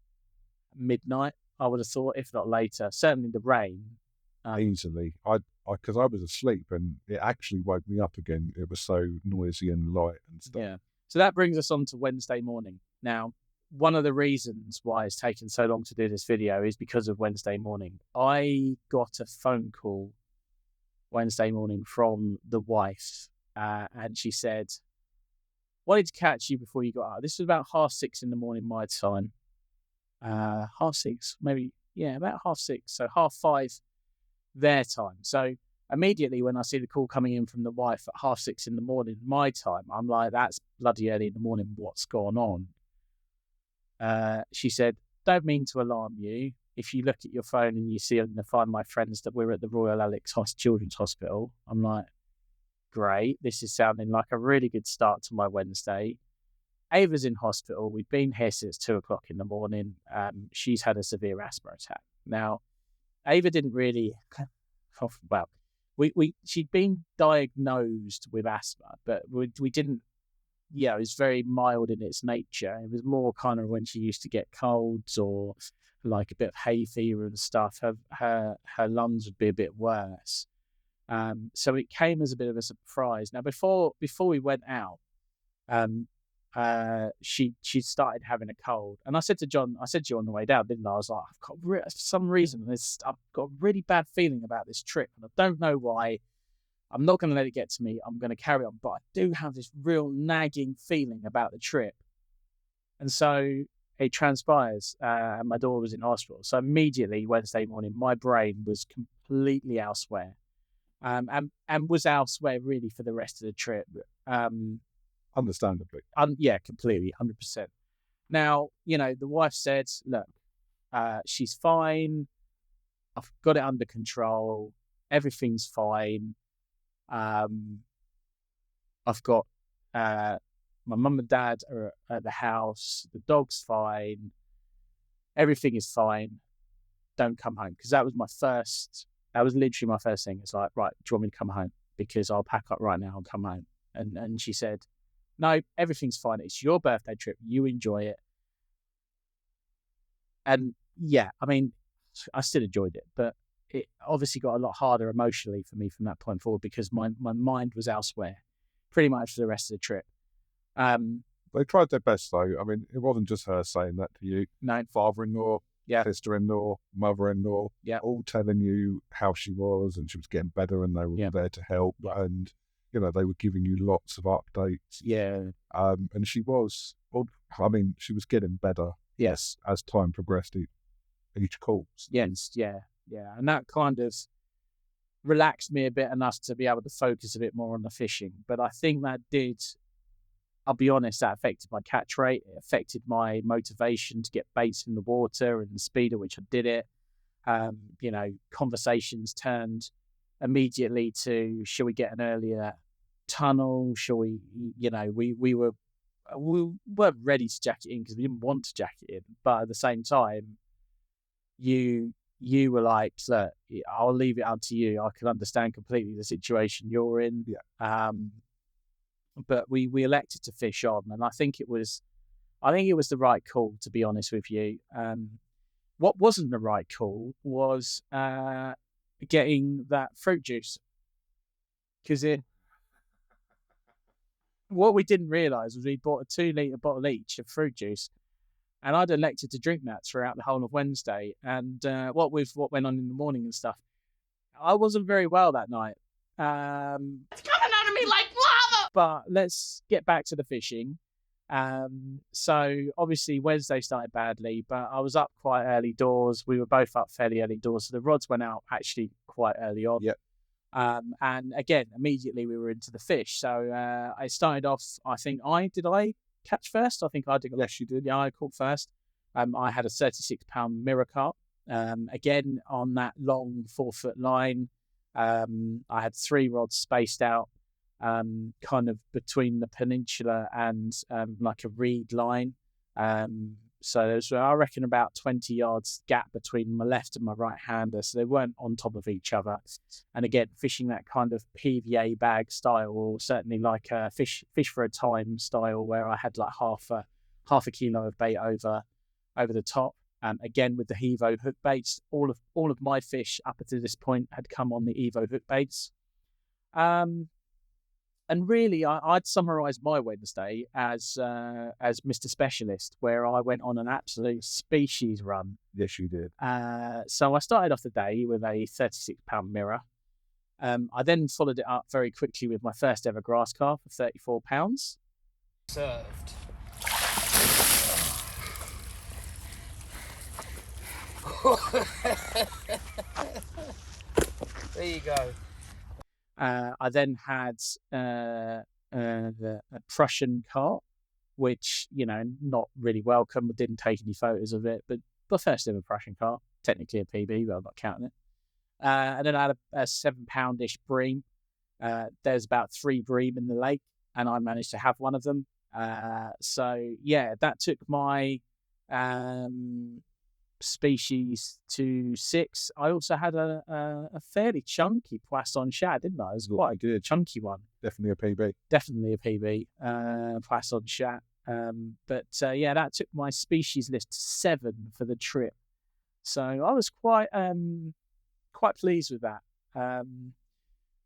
B: midnight, I would have thought, if not later. Certainly the rain.
C: Easily. Because I was asleep and it actually woke me up again. It was so noisy and light and stuff.
B: Yeah. So that brings us on to Wednesday morning. Now, one of the reasons why it's taken so long to do this video is because of Wednesday morning. I got a phone call Wednesday morning from the wife, and she said, wanted to catch you before you got out. This was about 6:30 in the morning, my time. 6:30, maybe, yeah, about 6:30. So 5:30 their time. So immediately when I see the call coming in from the wife at 6:30 in the morning, my time, I'm like, that's bloody early in the morning. What's going on? She said, don't mean to alarm you. If you look at your phone and you see I'm going to find my friends that we're at the Royal Alex Children's Hospital. I'm like, great. This is sounding like a really good start to my Wednesday. Ava's in hospital. We've been here since 2:00 in the morning. She's had a severe asthma attack. Now, Ava didn't really, well, she'd been diagnosed with asthma, but we didn't, it was very mild in its nature. It was more kind of when she used to get colds or like a bit of hay fever and stuff, her lungs would be a bit worse. So it came as a bit of a surprise. Now, before we went out, she started having a cold, and I said to John, I said to you on the way down, didn't I? I was like, for some reason, I've got a really bad feeling about this trip, and I don't know why. I'm not going to let it get to me. I'm going to carry on, but I do have this real nagging feeling about the trip. And so it transpires, my daughter was in hospital. So immediately Wednesday morning, my brain was completely elsewhere, and was elsewhere really for the rest of the trip.
C: Understandably.
B: Yeah, completely, 100%. Now, the wife said, look, she's fine. I've got it under control. Everything's fine. I've got my mum and dad are at the house. The dog's fine. Everything is fine. Don't come home. Because that was literally my first thing. It's like, right, do you want me to come home? Because I'll pack up right now and come home. And she said, no, everything's fine. It's your birthday trip. You enjoy it. And yeah, I mean, I still enjoyed it, but it obviously got a lot harder emotionally for me from that point forward because my mind was elsewhere pretty much for the rest of the trip.
C: They tried their best, though. I mean, it wasn't just her saying that to you.
B: No.
C: Father-in-law, sister-in-law, mother-in-law, all telling you how she was and she was getting better and they were there to help. And, they were giving you lots of updates.
B: Yeah.
C: And she was getting better.
B: Yes.
C: As time progressed each course.
B: Yes, yeah. And that kind of relaxed me a bit enough to be able to focus a bit more on the fishing. But I think that I'll be honest, that affected my catch rate. It affected my motivation to get baits in the water and the speed at which I did it. Conversations turned immediately to, shall we get an earlier tunnel? Shall we, we weren't ready to jack it in because we didn't want to jack it in. But at the same time, you were like, look, I'll leave it up to you. I can understand completely the situation you're in.
C: Yeah.
B: But we elected to fish on, and I think it was the right call, to be honest with you. What wasn't the right call was getting that fruit juice, because what we didn't realise was we bought a 2-litre bottle each of fruit juice. And I'd elected to drink that throughout the whole of Wednesday. And what went on in the morning and stuff, I wasn't very well that night. It's coming out of me like lava! But let's get back to the fishing. So obviously Wednesday started badly, but I was up quite early doors. We were both up fairly early doors. So the rods went out actually quite early on.
C: Yep.
B: And again, immediately we were into the fish. So I started off, I think did I catch first? I think I did.
C: Yes, you did.
B: Yeah, I caught first. I had a 36-pound mirror carp. Again, on that long 4-foot line. I had 3 rods spaced out, kind of between the peninsula and like a reed line. So there's, I reckon, about 20 yards gap between my left and my right hander. So they weren't on top of each other. And again, fishing that kind of PVA bag style, or certainly like a fish for a time style, where I had like half a kilo of bait over the top. Again, with the Evo hook baits, all of my fish up to this point had come on the Evo hook baits. And really, I'd summarise my Wednesday as Mr. Specialist, where I went on an absolute species run.
C: Yes, you did.
B: So I started off the day with a 36-pound mirror. I then followed it up very quickly with my first ever grass carp of 34 pounds.
D: Served. There you go.
B: I then had a Prussian carp, which, not really welcome. I didn't take any photos of it, but the first ever Prussian carp, technically a PB, but I'm not counting it. And then I had a 7-poundish bream. There's about 3 bream in the lake, and I managed to have one of them. So yeah, that took my species to 6. I also had a fairly chunky Poisson shad, didn't I? It was quite a good chunky one.
C: Definitely a PB.
B: Definitely a PB, Poisson shad. But that took my species list to 7 for the trip. So I was quite pleased with that.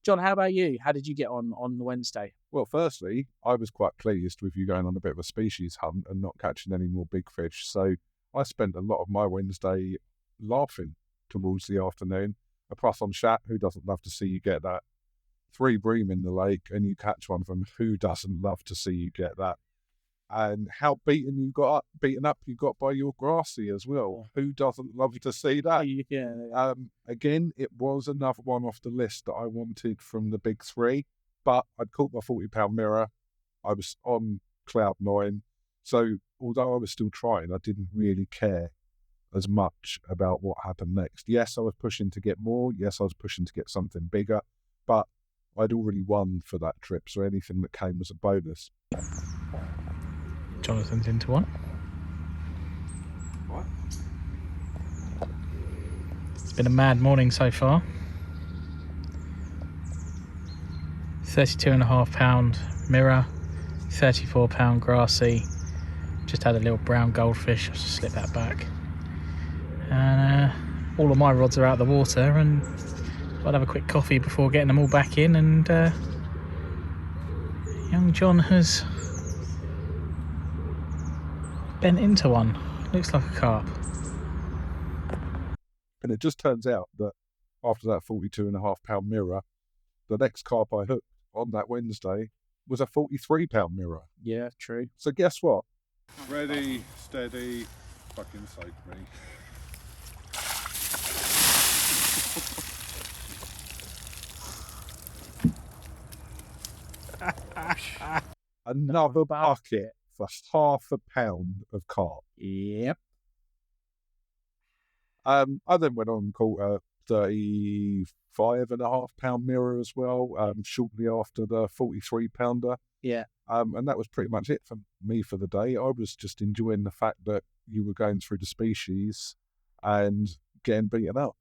B: John, how about you? How did you get on the Wednesday?
C: Well, firstly, I was quite pleased with you going on a bit of a species hunt and not catching any more big fish. So I spent a lot of my Wednesday laughing towards the afternoon. A Poisson chat, who doesn't love to see you get that? 3 bream in the lake and you catch one of them, who doesn't love to see you get that? And how beaten up you got by your grassy as well. Who doesn't love to see that?
B: Yeah.
C: Again, it was another one off the list that I wanted from the big 3, but I'd caught my 40-pound mirror. I was on cloud 9. So although I was still trying, I didn't really care as much about what happened next. Yes, I was pushing to get more. Yes, I was pushing to get something bigger, but I'd already won for that trip. So anything that came was a bonus.
A: Jonathan's into one.
C: What?
A: It's been a mad morning so far. 32.5-pound mirror, 34-pound grassy. Just had a little brown goldfish. I'll just slip that back. And all of my rods are out of the water, and I'll have a quick coffee before getting them all back in. And young John has bent into one. Looks like a carp.
C: And it just turns out that after that 42.5-pound mirror, the next carp I hooked on that Wednesday was a 43-pound mirror.
B: Yeah, true.
C: So guess what?
E: Ready, steady, fucking save me.
C: Another bucket for half a pound of carp.
B: Yep.
C: I then went on and caught a 35.5-pound mirror as well, shortly after the 43-pounder.
B: Yeah.
C: And that was pretty much it for me for the day. I was just enjoying the fact that you were going through the species and getting beaten up.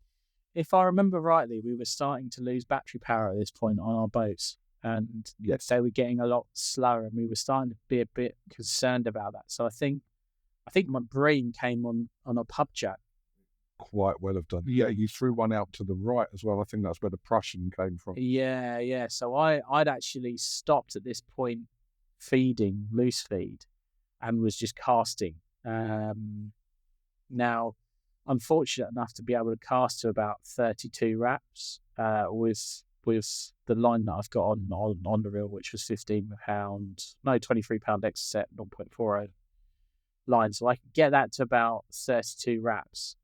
B: If I remember rightly, we were starting to lose battery power at this point on our boats. And
C: Yes.
B: they were getting a lot slower, and we were starting to be a bit concerned about that. So I think my brain came on a pub chat.
C: Quite well have done. Yeah, you threw one out to the right as well. I think that's where the Prussian came from.
B: Yeah. So I'd actually stopped at this point feeding loose feed and was just casting. Now, I'm fortunate enough to be able to cast to about 32 wraps with the line that I've got on the reel, which was 23-pound extra set 0.40 line. So I could get that to about 32 wraps.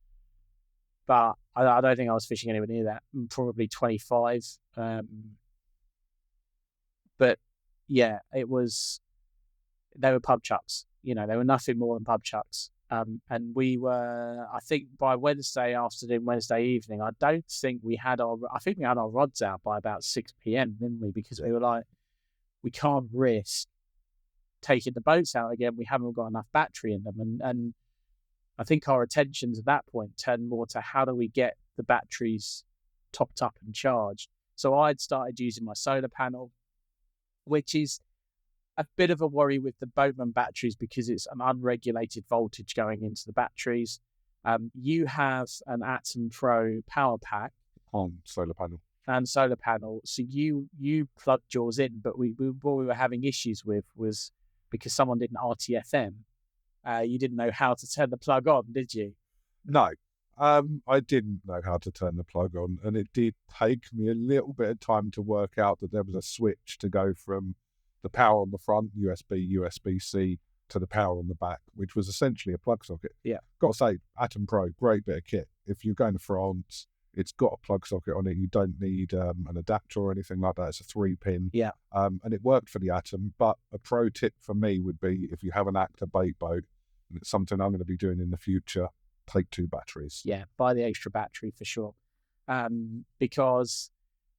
B: But I don't think I was fishing anywhere near that. Probably 25. But yeah, they were pub chucks. They were nothing more than pub chucks. And we were, I think by Wednesday afternoon, Wednesday evening, I think we had our rods out by about 6 p.m, didn't we? Because we were like, we can't risk taking the boats out again. We haven't got enough battery in them. And I think our attentions at that point turned more to how do we get the batteries topped up and charged. So I'd started using my solar panel, which is a bit of a worry with the Boatman batteries because it's an unregulated voltage going into the batteries. You have an Atom Pro power pack
C: On solar panel.
B: and solar panel. So you plugged yours in, but what we were having issues with was because someone didn't RTFM. You didn't know how to turn the plug on, did you?
C: No, I didn't know how to turn the plug on, and it did take me a little bit of time to work out that there was a switch to go from the power on the front, USB-C, to the power on the back, which was essentially a plug socket.
B: Yeah.
C: Got to say, Atom Pro, great bit of kit. If you're going to France, it's got a plug socket on it. You don't need an adapter or anything like that. It's a 3-pin.
B: Yeah.
C: And it worked for the Atom, but a pro tip for me would be, if you have an acre bait boat, and it's something I'm going to be doing in the future, take 2 batteries.
B: Yeah, buy the extra battery for sure. Because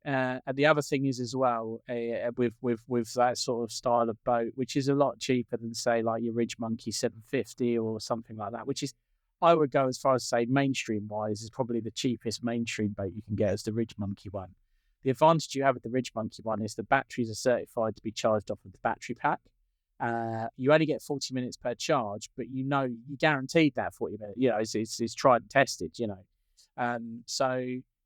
B: and the other thing is as well, with that sort of style of boat, which is a lot cheaper than say like your Ridge Monkey 750 or something like that, which is, I would go as far as say mainstream wise is probably the cheapest mainstream boat you can get as the Ridge Monkey one. The advantage you have with the Ridge Monkey one is the batteries are certified to be charged off of the battery pack. You only get 40 minutes per charge, but you guaranteed that 40 minutes. You know, it's tried and tested. You know, so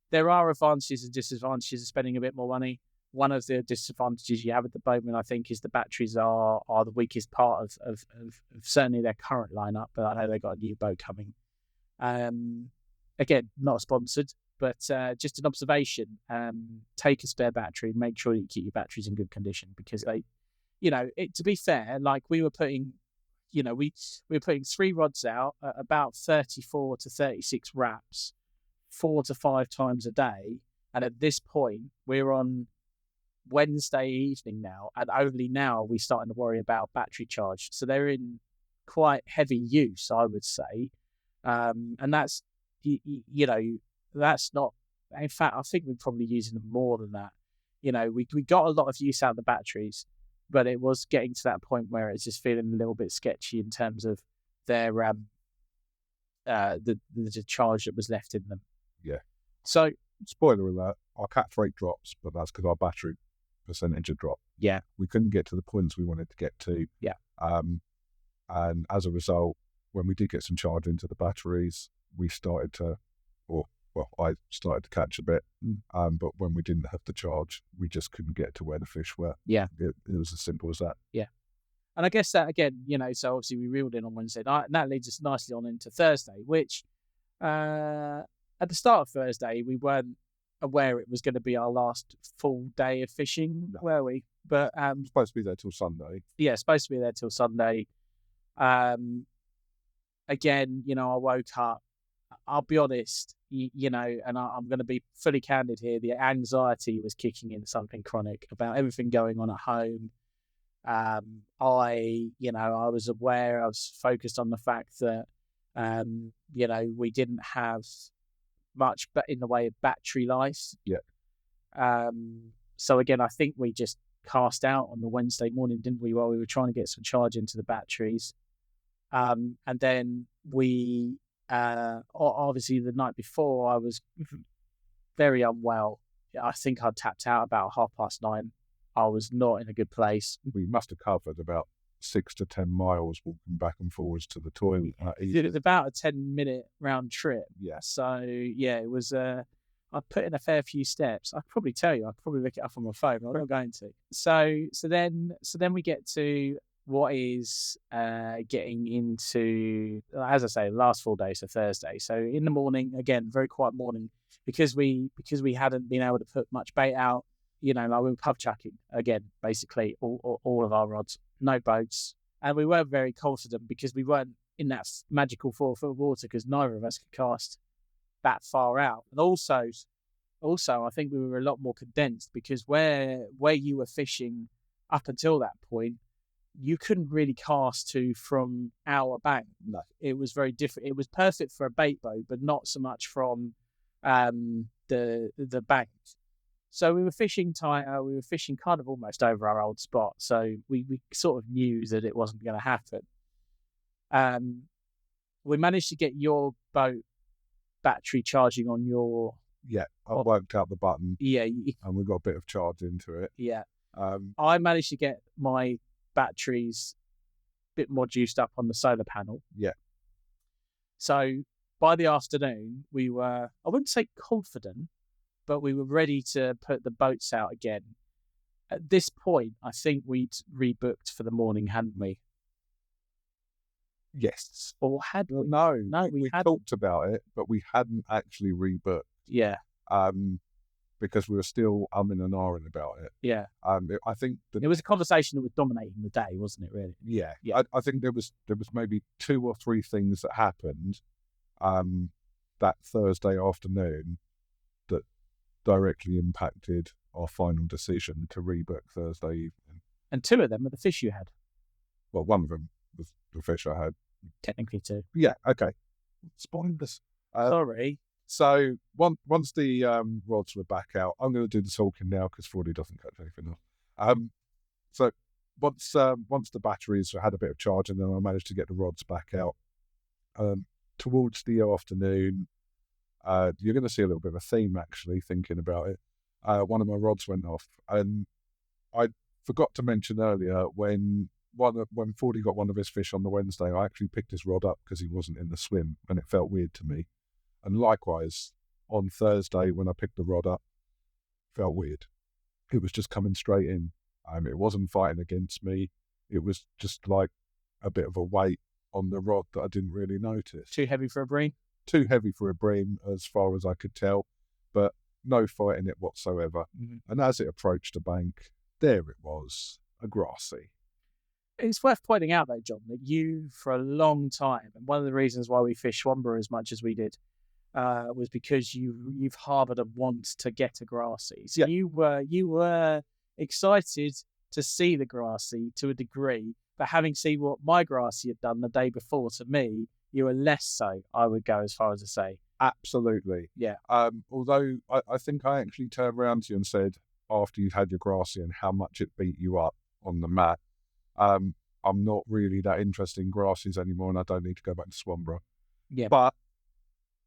B: there are advantages and disadvantages of spending a bit more money. One of the disadvantages you have at the moment, I think, is the batteries are the weakest part of certainly their current lineup. But I know they've got a new boat coming. Again, not sponsored, but just an observation. Take a spare battery. Make sure you keep your batteries in good condition, because they, you know, to be fair, like we were putting, you know, we were putting 3 rods out at about 34 to 36 wraps, 4 to 5 times a day. And at this point, we're on Wednesday evening now, and only now are we starting to worry about battery charge. So they're in quite heavy use, I would say. And that's, you know, that's not, in fact, I think we're probably using them more than that. You know, we got a lot of use out of the batteries, but it was getting to that point where it's just feeling a little bit sketchy in terms of their the charge that was left in them.
C: Yeah.
B: So,
C: spoiler alert, our catch rate drops, but that's because our battery percentage had dropped.
B: Yeah.
C: We couldn't get to the points we wanted to get to.
B: Yeah.
C: And as a result, when we did get some charge into the batteries, we started to, I started to catch a bit. But when we didn't have the charge, we just couldn't get to where the fish were.
B: Yeah.
C: It was as simple as that.
B: Yeah. And I guess that, again, you know, so obviously we reeled in on Wednesday night, and that leads us nicely on into Thursday, which at the start of Thursday, we weren't aware it was going to be our last full day of fishing, were we? But
C: supposed to be there till Sunday.
B: Yeah, supposed to be there till Sunday. Again, you know, I woke up. I'll be honest, you know, and I'm going to be fully candid here. The anxiety was kicking in, something chronic about everything going on at home. I was aware. I was focused on the fact that, you know, we didn't have much in the way of battery life.
C: Yeah.
B: So again, I think we just cast out on the Wednesday morning, didn't we? While we were trying to get some charge into the batteries. And then we, obviously the night before, I was very unwell. I think I tapped out about 9:30. I was not in a good place.
C: We must have covered about 6 to 10 miles walking back and forwards to the toilet.
B: It was about a 10-minute round trip.
C: Yeah.
B: So yeah, it was. I put in a fair few steps. I could probably tell you. I could probably look it up on my phone. But I'm not going to. So then we get to what is getting into, as I say, the last full day, so Thursday. So in the morning, again, very quiet morning, because we hadn't been able to put much bait out. You know, like we were pub chucking again, basically all of our rods, no boats, and we weren't very confident because we weren't in that magical 4-foot water, because neither of us could cast that far out. And also, I think we were a lot more condensed, because where you were fishing up until that point, you couldn't really cast to from our bank.
C: No,
B: it was very different. It was perfect for a bait boat, but not so much from the bank. So we were fishing tighter. We were fishing kind of almost over our old spot. So we sort of knew that it wasn't going to happen. We managed to get your boat battery charging on your...
C: Yeah, I worked out the button.
B: Yeah.
C: And we got a bit of charge into it.
B: Yeah. I managed to get my batteries a bit more juiced up on the solar panel.
C: Yeah.
B: So by the afternoon, we were, I wouldn't say confident, but we were ready to put the boats out again. At this point, I think we'd rebooked for the morning, hadn't we?
C: Yes.
B: Or had we?
C: No,
B: we hadn't.
C: talked about it, but we hadn't actually rebooked.
B: Yeah.
C: Because we were still umming and ahhing about it.
B: Yeah.
C: I think
B: it was a conversation that was dominating the day, wasn't it? Really?
C: Yeah.
B: Yeah.
C: I think there was maybe 2 or 3 things that happened that Thursday afternoon that directly impacted our final decision to rebook Thursday evening.
B: And 2 of them were the fish you had.
C: Well, one of them was the fish I had.
B: Technically 2.
C: Yeah. Okay. Spoilers.
B: Sorry.
C: So once the rods were back out, I'm going to do the talking now because Fordy doesn't catch anything else. So once the batteries had a bit of charge, and then I managed to get the rods back out. Towards the afternoon, you're going to see a little bit of a theme actually. Thinking about it, one of my rods went off, and I forgot to mention earlier when Fordy got one of his fish on the Wednesday, I actually picked his rod up because he wasn't in the swim, and it felt weird to me. And likewise, on Thursday, when I picked the rod up, felt weird. It was just coming straight in. It wasn't fighting against me. It was just like a bit of a weight on the rod that I didn't really notice.
B: Too heavy for a bream?
C: Too heavy for a bream, as far as I could tell, but no fight in it whatsoever. Mm-hmm. And as it approached the bank, there it was, a grassy.
B: It's worth pointing out, though, John, that you, for a long time, and one of the reasons why we fished Swamber as much as we did, was because you've harboured a want to get a grassy. So yeah. You were excited to see the grassy to a degree, but having seen what my grassy had done the day before to me, you were less so, I would go as far as to say.
C: Absolutely.
B: Yeah.
C: Although I think I actually turned around to you and said, after you'd had your grassy and how much it beat you up on the mat, I'm not really that interested in grasses anymore, and I don't need to go back to Swamborough.
B: Yeah.
C: But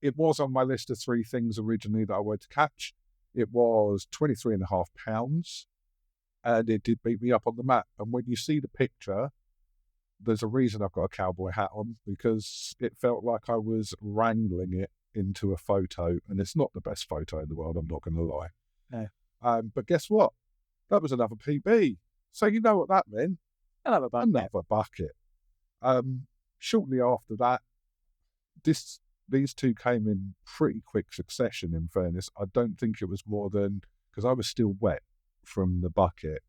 C: it was on my list of 3 things originally that I wanted to catch. It was 23.5 pounds, and it did beat me up on the mat. And when you see the picture, there's a reason I've got a cowboy hat on, because it felt like I was wrangling it into a photo, and it's not the best photo in the world, I'm not going to lie.
B: No.
C: But guess what? That was another PB. So you know what that meant?
B: Another
C: bucket. Shortly after that, these 2 came in pretty quick succession, in fairness. I don't think it was more than, because I was still wet from the bucket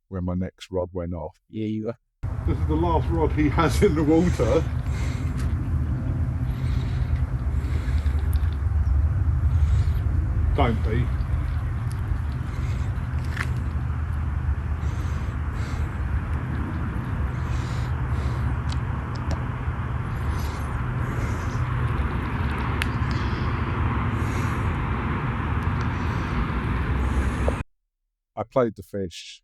C: when my next rod went off.
B: Yeah, you were.
E: This is the last rod he has in the water. Don't be.
C: I played the fish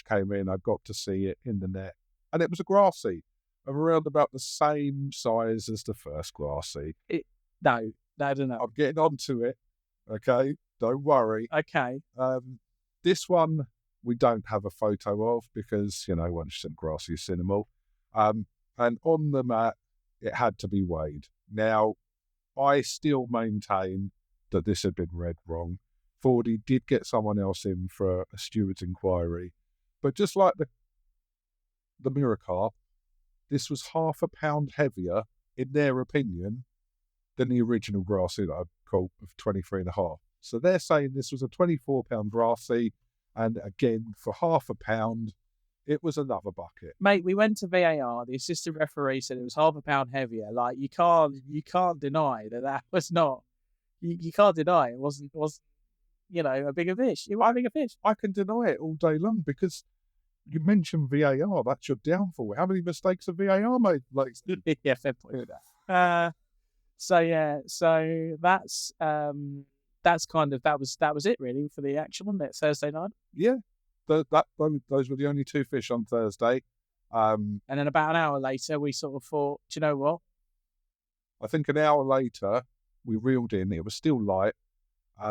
C: came in, I got to see it in the net, and it was a grassy of around about the same size as the first grassy.
B: No.
C: I'm getting onto it, okay? Don't worry.
B: Okay.
C: This one we don't have a photo of because, once you send grassy, you send them all. And on the mat, it had to be weighed. Now, I still maintain that this had been read wrong. Fordy did get someone else in for a steward's inquiry, but just like the mirror carp, this was half a pound heavier, in their opinion, than the original grassy that I caught of 23.5. So they're saying this was a 24-pound grassy, and again, for half a pound, it was another bucket.
B: Mate, we went to VAR. The assistant referee said it was half a pound heavier. Like, you can't deny that was not. You can't deny it wasn't. A bigger fish. It was a bigger fish.
C: I can deny it all day long because you mentioned VAR. That's your downfall. How many mistakes have VAR made?
B: Yeah, fair point. So that's that was it really for the action, wasn't it? Thursday night.
C: Yeah, those were the only 2 fish on Thursday.
B: And then about an hour later, we sort of thought, do you know what?
C: I think an hour later, we reeled in. It was still light.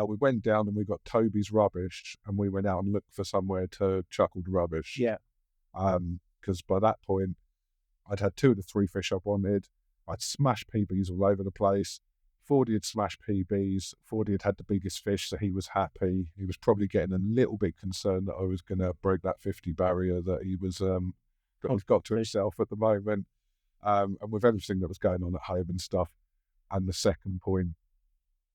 C: We went down and we got Toby's rubbish, and we went out and looked for somewhere to chuckle the rubbish.
B: Yeah.
C: Because by that point, I'd had 2 of the 3 fish I wanted. I'd smashed PBs all over the place. Fordy had smashed PBs. Fordy had had the biggest fish, so he was happy. He was probably getting a little bit concerned that I was going to break that 50 barrier that he was that he's got to himself at the moment. And with everything that was going on at home and stuff, and the second point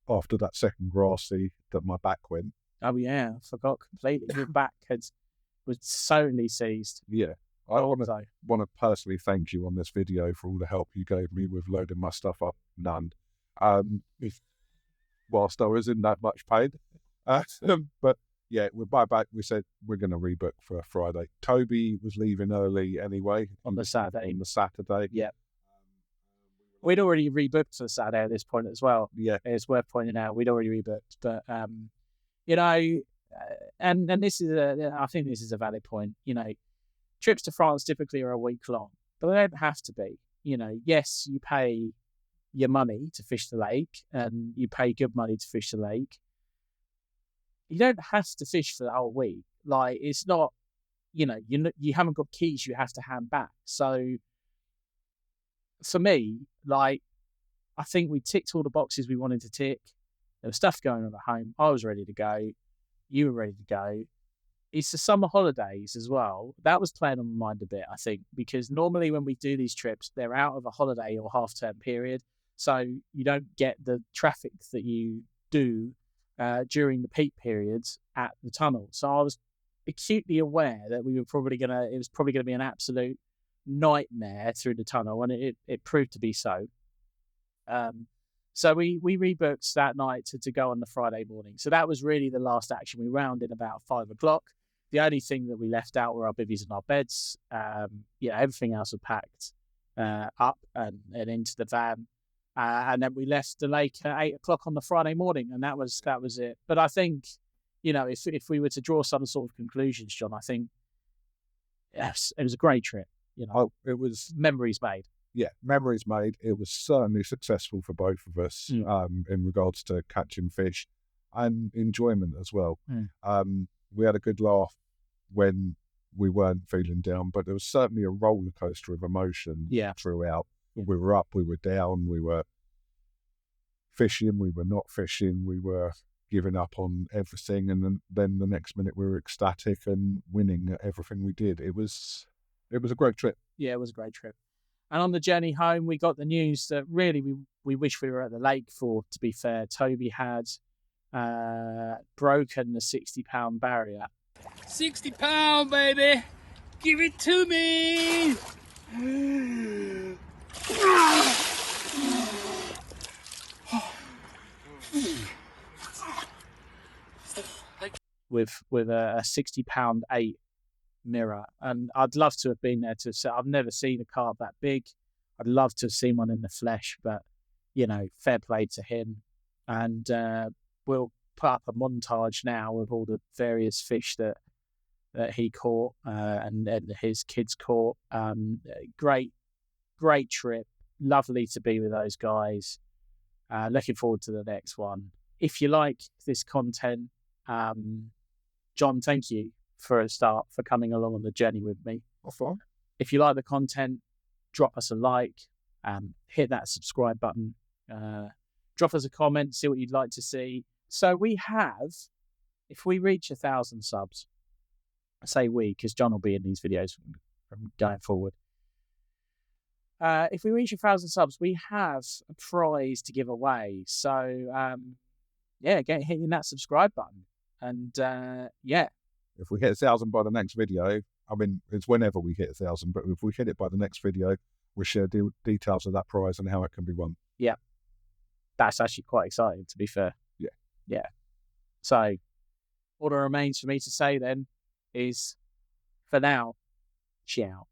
C: after that second grassy that my back went.
B: Oh yeah, I forgot completely. Your back was totally seized.
C: Yeah. I want to personally thank you on this video for all the help you gave me with loading my stuff up. None. Whilst I was in that much pain. But yeah, with my back, we said we're going to rebook for Friday. Toby was leaving early anyway.
B: On the Saturday.
C: Yeah.
B: We'd already rebooked for Saturday at this point as well.
C: Yeah.
B: It's worth pointing out we'd already rebooked. But, you know, and this is I think this is a valid point. You know, trips to France typically are a week long, but they don't have to be. You know, yes, you pay your money to fish the lake and you pay good money to fish the lake. You don't have to fish for the whole week. Like, it's not, you know, you haven't got keys you have to hand back. So for me, like, I think we ticked all the boxes we wanted to tick. There was stuff going on at home. I was ready to go. You were ready to go. It's the summer holidays as well. That was playing on my mind a bit, I think, because normally when we do these trips, they're out of a holiday or half-term period. So you don't get the traffic that you do during the peak periods at the tunnel. So I was acutely aware that it was probably going to be an absolute nightmare through the tunnel, and it proved to be so. So we rebooked that night to go on the Friday morning. So that was really the last action. We rounded about 5 o'clock. The only thing that we left out were our bivvies and our beds. Everything else was packed up and into the van. And then we left the lake at 8 o'clock on the Friday morning, and that was it. But I think, you know, if we were to draw some sort of conclusions, John, I think yes, it was a great trip. You know,
C: it was
B: memories made.
C: Yeah, memories made. It was certainly successful for both of us in regards to catching fish and enjoyment as well. We had a good laugh when we weren't feeling down, but there was certainly a roller coaster of emotion throughout. Yeah. We were up, we were down, we were fishing, we were not fishing, we were giving up on everything, and then the next minute we were ecstatic and winning at everything we did. It was a great trip. Yeah,
B: it was a great trip. And on the journey home, we got the news that really we wish we were at the lake for, to be fair. Toby had broken the 60-pound barrier.
D: 60 pound, baby! Give it to me!
B: With a 60-pound 8 mirror, and I'd love to have been there to say I've never seen a carp that big. I'd love to have seen one in the flesh, but you know, fair play to him. And we'll put up a montage now of all the various fish that he caught and his kids caught. Great trip, lovely to be with those guys. Looking forward to the next one. If you like this content, John, thank you for a start, for coming along on the journey with me. If you like the content, drop us a like, hit that subscribe button, drop us a comment, see what you'd like to see. So we have, if we reach 1,000 subs, I say we, because John will be in these videos from going forward. If we reach 1,000 subs, we have a prize to give away. So, get hitting that subscribe button. And,
C: if we hit 1,000 by the next video, I mean, it's whenever we hit 1,000, but if we hit it by the next video, we'll share details of that prize and how it can be won.
B: Yeah. That's actually quite exciting, to be fair. Yeah. So, all that remains for me to say then is, for now, ciao.